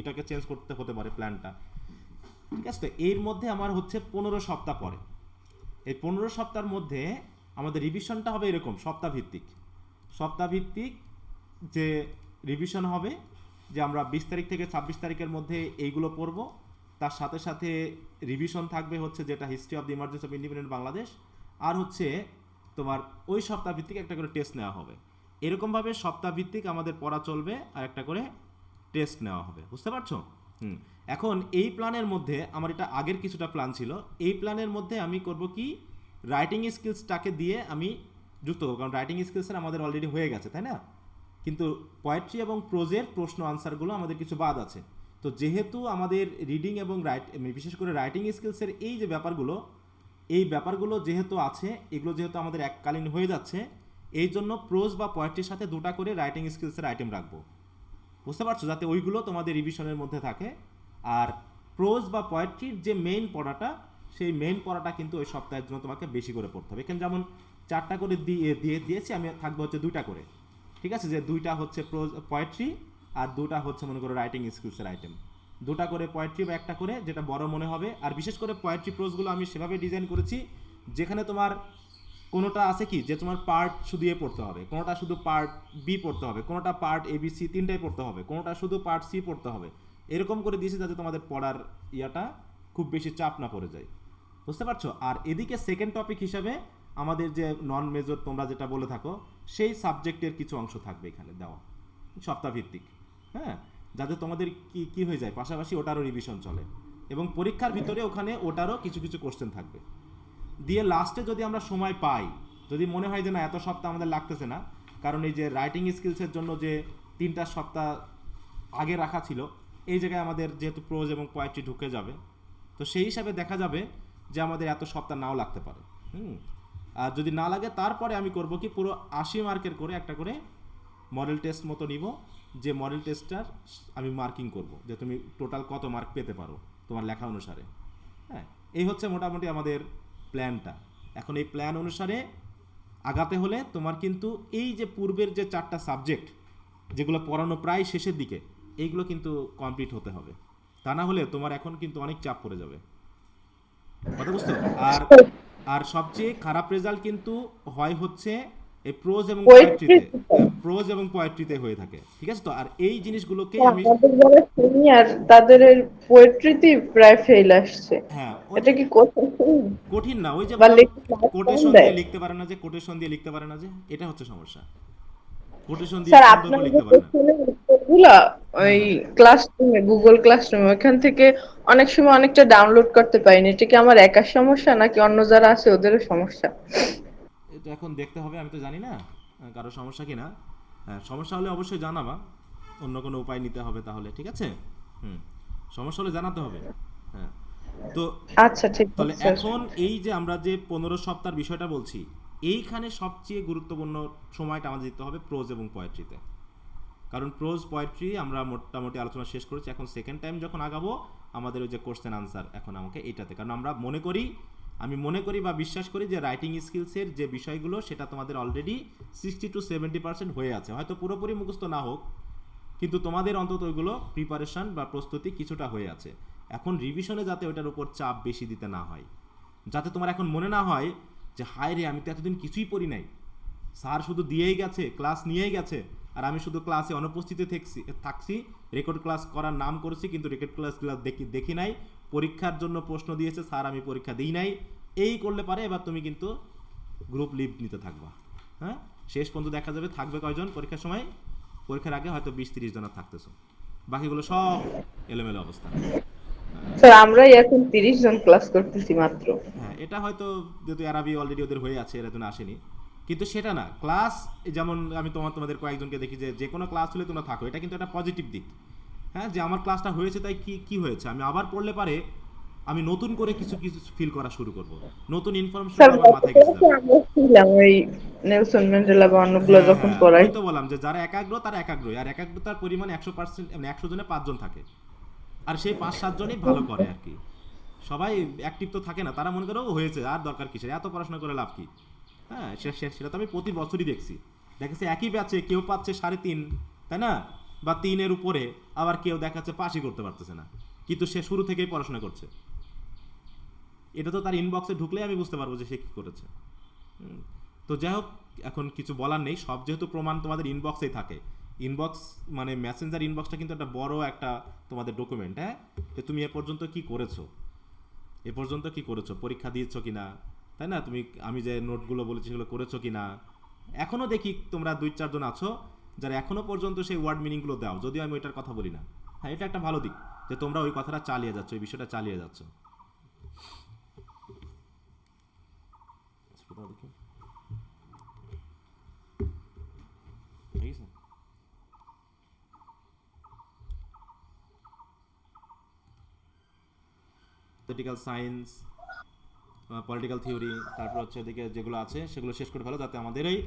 এটাকে চেঞ্জ করতে হতে পারে প্ল্যানটা, ঠিক আছে? তো এর মধ্যে আমার হচ্ছে 15 সপ্তাহ পরে, এই 15 সপ্তাহের মধ্যে আমাদের রিভিশনটা হবে এরকম সপ্তাহভিত্তিক যে রিভিশন হবে, যে আমরা 20 তারিখ থেকে 26 তারিখের মধ্যে এইগুলো পড়ব। তার সাথে সাথে রিভিশন থাকবে হচ্ছে যেটা history of the emergence of independent Bangladesh, আর হচ্ছে তোমার ওই সপ্তাহভিত্তিক একটা করে টেস্ট নেওয়া হবে। এরকমভাবে সপ্তাহভিত্তিক আমাদের পড়া চলবে, আর একটা করে টেস্ট নেওয়া হবে। বুঝতে পারছো? এখন এই প্ল্যানের মধ্যে আমার এটা আগের কিছুটা প্ল্যান ছিল, এই প্ল্যানের মধ্যে আমি করব কি রাইটিং স্কিলসটাকে দিয়ে আমি যুক্ত করব, কারণ রাইটিং স্কিলসের আমাদের অলরেডি হয়ে গেছে, তাই না? কিন্তু পোয়েট্রি এবং প্রোজের প্রশ্ন আনসারগুলো আমাদের কিছু বাদ আছে, তো যেহেতু আমাদের রিডিং এবং বিশেষ করে রাইটিং স্কিলসের এই যে ব্যাপারগুলো, এই ব্যাপারগুলো যেহেতু আছে, এগুলো যেহেতু আমাদের এককালীন হয়ে যাচ্ছে, এই জন্য প্রোজ বা পোয়েট্রির সাথে 2টা করে রাইটিং স্কিলসের আইটেম রাখবো। বুঝতে পারছো? যাতে ওইগুলো তোমাদের রিভিশনের মধ্যে থাকে। আর প্রোজ বা পোয়েট্রির যে মেইন পড়াটা, সেই মেইন পড়াটা কিন্তু ওই সপ্তাহের জন্য তোমাকে বেশি করে পড়তে হবে। এখানে যেমন 4টা করে দিয়েছি, আমি থাকবো হচ্ছে 2টা করে। ঠিক আছে, যে 2টা হচ্ছে পোয়েট্রি আর 2টা হচ্ছে মনে করো রাইটিং স্কিলসের আইটেম। 2টা করে পোয়েট্রি বা 1টা করে, যেটা বড় মনে হবে। আর বিশেষ করে পোয়েট্রি প্রোজগুলো আমি সেভাবে ডিজাইন করেছি যেখানে তোমার কোনোটা আছে কি যে তোমার পার্ট শুধু এ পড়তে হবে, কোনোটা শুধু পার্ট বি পড়তে হবে, কোনোটা পার্ট এ বি সি 3টাই পড়তে হবে, কোনোটা শুধু পার্ট সি পড়তে হবে। এরকম করে দিয়েছি যাতে তোমাদের পড়ার ইয়াটা খুব বেশি চাপ না পড়ে যায়। বুঝতে পারছো? আর এদিকে সেকেন্ড টপিক হিসাবে আমাদের যে নন মেজর তোমরা যেটা বলে থাকো, সেই সাবজেক্টের কিছু অংশ থাকবে এখানে দেওয়া, সপ্তাহভিত্তিক। হ্যাঁ, যাতে তোমাদের কি হয়ে যায়, পাশাপাশি ওটারও রিভিশন চলে, এবং পরীক্ষার ভিতরে ওখানে ওটারও কিছু কিছু কোশ্চেন থাকবে। দিয়ে লাস্টে যদি আমরা সময় পাই, যদি মনে হয় যে না এত সপ্তাহ আমাদের লাগতেছে না, কারণ এই যে রাইটিং স্কিলসের জন্য যে 3টা সপ্তাহ আগে রাখা ছিল, এই জায়গায় আমাদের যেহেতু প্রোজ এবং পোয়েট্রি ঢুকে যাবে, তো সেই হিসাবে দেখা যাবে যে আমাদের এত সপ্তাহ নাও লাগতে পারে। আর যদি না লাগে, তারপরে আমি করব কি, পুরো 80 মার্কের করে একটা করে মডেল টেস্ট মতো নিব, যে মডেল টেস্টটার আমি মার্কিং করব যে তুমি টোটাল কত মার্ক পেতে পারো তোমার লেখা অনুসারে। হ্যাঁ, এই হচ্ছে মোটামুটি আমাদের প্ল্যানটা। এখন এই প্ল্যান অনুসারে আগাতে হলে তোমার কিন্তু এই যে পূর্বের যে 4টা সাবজেক্ট যেগুলো পড়ানো প্রায় শেষের দিকে, এইগুলো কিন্তু কমপ্লিট হতে হবে। তা না হলে তোমার এখন কিন্তু অনেক চাপ পড়ে যাবে। কথা বুঝতো? আর আর সবচেয়ে খারাপ রেজাল্ট কিন্তু হয় হচ্ছে এই প্রোজ এবং পোয়েট্রি পোয়েট্রিতে হয়ে থাকে। ঠিক আছে তো? আর এই জিনিসগুলোকেই আমি, আমাদের যারা সিনিয়র তাদের পোয়েট্রিতে প্রায় ফেল আসছে। হ্যাঁ এটা কি কঠিন কঠিন না, ওই যে বা বললাম, লিখতে কম কোটেশন দিয়ে দেয়? লিখতে পারে না, যে কোটেশন দিয়ে লিখতে পারে না, যে এটা হচ্ছে সমস্যা। কোটেশন দিয়ে স্যার সুন্দর আপনার করে যে লিখতে পারে না। কোশ্চেনের উত্তরগুলা হ্যাঁ ওই হ্যাঁ, ক্লাসরুমে গুগল ক্লাসরুমে ওখান থেকে অনেক সময় অনেকটা ডাউনলোড করতে পারিনি। এটা কি আমার একার সমস্যা নাকি অন্য যারা আছে ওদেরও সমস্যা? এটা এখন দেখতে হবে, আমি তো জানি না কারো সমস্যা কিনা। হ্যাঁ, সমস্যা হলে অবশ্যই জানাবা, অন্য কোনো উপায় নিতে হবে তাহলে। ঠিক আছে? হুম, সমস্যা হলে জানাতে হবে। হ্যাঁ, তো আচ্ছা ঠিক তাহলে আছে স্যার। এখন এই যে আমরা যে 15 সপ্তাহের বিষয়টা বলছি, এইখানে সবচেয়ে গুরুত্বপূর্ণ সময়টা আমাদের দিতে হবে প্রোজ এবং পোয়েট্রিতে। কারণ প্রোজ পোয়েট্রি আমরা মোটামুটি আলোচনা শেষ করেছি, এখন সেকেন্ড টাইম যখন আগাবো আমাদের ওই যে কোশ্চেন আনসার এখন আমাকে এইটাতে, কারণ আমি মনে করি বা বিশ্বাস করি যে রাইটিং স্কিলসের যে বিষয়গুলো সেটা তোমাদের অলরেডি 60-70% হয়ে আছে, হয়তো পুরোপুরি মুখস্থ না হোক, কিন্তু তোমাদের অন্তত ওইগুলো প্রিপারেশন বা প্রস্তুতি কিছুটা হয়ে আছে। এখন রিভিশনে যাতে ওইটার উপর চাপ বেশি দিতে না হয়, যাতে তোমার এখন মনে না হয় যে হায় রে আমি তো এতদিন কিছুই পড়ি নাই, স্যার শুধু দিয়েই গেছে, ক্লাস নিয়েই গেছে, আর আমি শুধু ক্লাসে অনুপস্থিত থাকছি, রেকর্ড ক্লাস করার নাম করেছি কিন্তু রেকর্ড ক্লাসগুলো দেখি নাই, পরীক্ষার জন্য প্রশ্ন দিয়েছে স্যার আমি পরীক্ষা দিই নাই। এই করলে পারে এবার তুমি কিন্তু গ্রুপ লিভ নিতে থাকবা। হ্যাঁ, শেষ পর্যন্ত দেখা যাবে থাকবে কয়জন পরীক্ষার সময়, পরীক্ষার আগে হয়তো 20-30 জন থাকতেছো, বাকিগুলো সব এলোমেলো অবস্থা। স্যার আমরাই এখন 30 জন ক্লাস করতেছি মাত্র। হ্যাঁ, এটা হয়তো যেহেতু আরবি অলরেডি ওদের হয়ে আছে, এরা তো আসেনি, কিন্তু সেটা না ক্লাস। যেমন আমি তোমাদের কয়েকজনকে দেখি যে কোনো ক্লাস হলে তোমরা থাকো, এটা কিন্তু একটা পজিটিভ দিক। হ্যাঁ, যে আমার ক্লাসটা হয়েছে তাই কি হয়েছে, আমি আবার পড়লে পারে আমি নতুন করে কিছু কিছু ফিল করা শুরু করব, নতুন ইনফরমেশন স্যার আমার মাথায় গেছে যাবে। আমরা ছিলাম ওই নেলসন ম্যান্ডেলা বা অন্যগুলো হ্যাঁ যখন হ্যাঁ, পড়াই। ওই তো বললাম যে যারা একাগ্র তারা একাগ্রই, আর একাগ্রতার পরিমাণ 100%, মানে 100 জনে 5 জন থাকে, আর সেই 5-7 জনই ভালো করে আর কি। সবাই অ্যাক্টিভ তো থাকে না, তারা মনে করে ও হয়েছে আর দরকার কিসের, এত পড়াশোনা করে লাভ কি। হ্যাঁ, সেটা তো আমি প্রতি বছরই দেখেছি একই ব্যাচে কেউ পাচ্ছে 3.5, তাই না, বা 3-এর উপরে, আবার কেউ দেখাচ্ছে পাসই করতে পারতেছে না, কিন্তু সে শুরু থেকেই পড়াশোনা করছে। এটা তো তার ইনবক্সে ঢুকলেই আমি বুঝতে পারবো যে সে কী করেছে। তো যাই হোক, এখন কিছু বলার নেই, সব যেহেতু প্রমাণ তোমাদের ইনবক্সেই থাকে। ইনবক্স মানে মেসেঞ্জার ইনবক্সটা কিন্তু একটা বড় একটা তোমাদের ডকুমেন্ট। হ্যাঁ, যে তুমি এ পর্যন্ত কি করেছো, পরীক্ষা দিয়েছো কিনা, তাই না, আমি যে নোটগুলো বলেছি সেগুলো করেছো কিনা। এখনও দেখি তোমরা 2-4 জন আছো যারা এখনো পর্যন্ত সেই ওয়ার্ড মিনিংগুলো দাও, যদিও আমি ওইটার কথা বলি না। হ্যাঁ, এটা একটা ভালো দিক যে তোমরা ওই কথাটা চালিয়ে যাচ্ছ, ওই বিষয়টা চালিয়ে যাচ্ছ। পলিটিক্যাল সায়েন্স, পলিটিক্যাল থিওরি, তারপর হচ্ছে এদিকে যেগুলো আছে সেগুলো শেষ করে ফেলো, যাতে আমাদের এই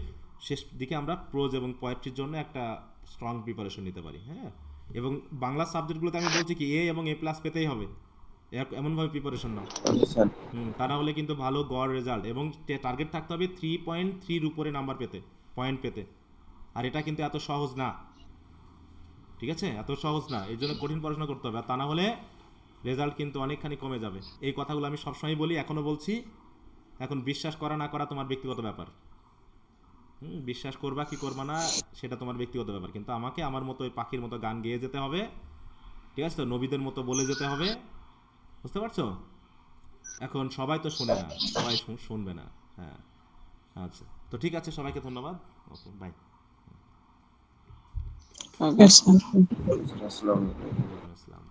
শেষ দিকে আমরা প্রোজ এবং পোয়েট্রির জন্য একটা স্ট্রং প্রিপারেশন নিতে পারি। হ্যাঁ, এবং বাংলা সাবজেক্টগুলোতে আমি বলছি কি এ এবং এ প্লাস পেতেই হবে, এমনভাবে প্রিপারেশন নাও। Okay, sir. তা না হলে কিন্তু ভালো গড় রেজাল্ট, এবং টার্গেট থাকতে হবে 3.3-র উপরে নাম্বার পেতে, পয়েন্ট পেতে। আর এটা কিন্তু এত সহজ না, ঠিক আছে, এত সহজ না, এই জন্য কঠিন পড়াশোনা করতে হবে, আর তা না হলে রেজাল্ট কিন্তু অনেকখানি কমে যাবে। এই কথাগুলো আমি সবসময় বলি, এখনও বলছি। এখন বিশ্বাস করা না করা তোমার ব্যক্তিগত ব্যাপার। বিশ্বাস করবা কি করবা না সেটা তোমার ব্যক্তিগত ব্যাপার, কিন্তু আমাকে আমার মতো ওই পাখির মতো গান গেয়ে যেতে হবে, ঠিক আছে, তো নবীদের মতো বলে যেতে হবে, বুঝতে পারছো? এখন সবাই তো শোনে না, সবাই শুনবে না। হ্যাঁ, আচ্ছা, তো ঠিক আছে, সবাইকে ধন্যবাদ। ওকে, by. Okay, sir. Assalamu alaikum. ওয়ালাইকুম আসসালাম।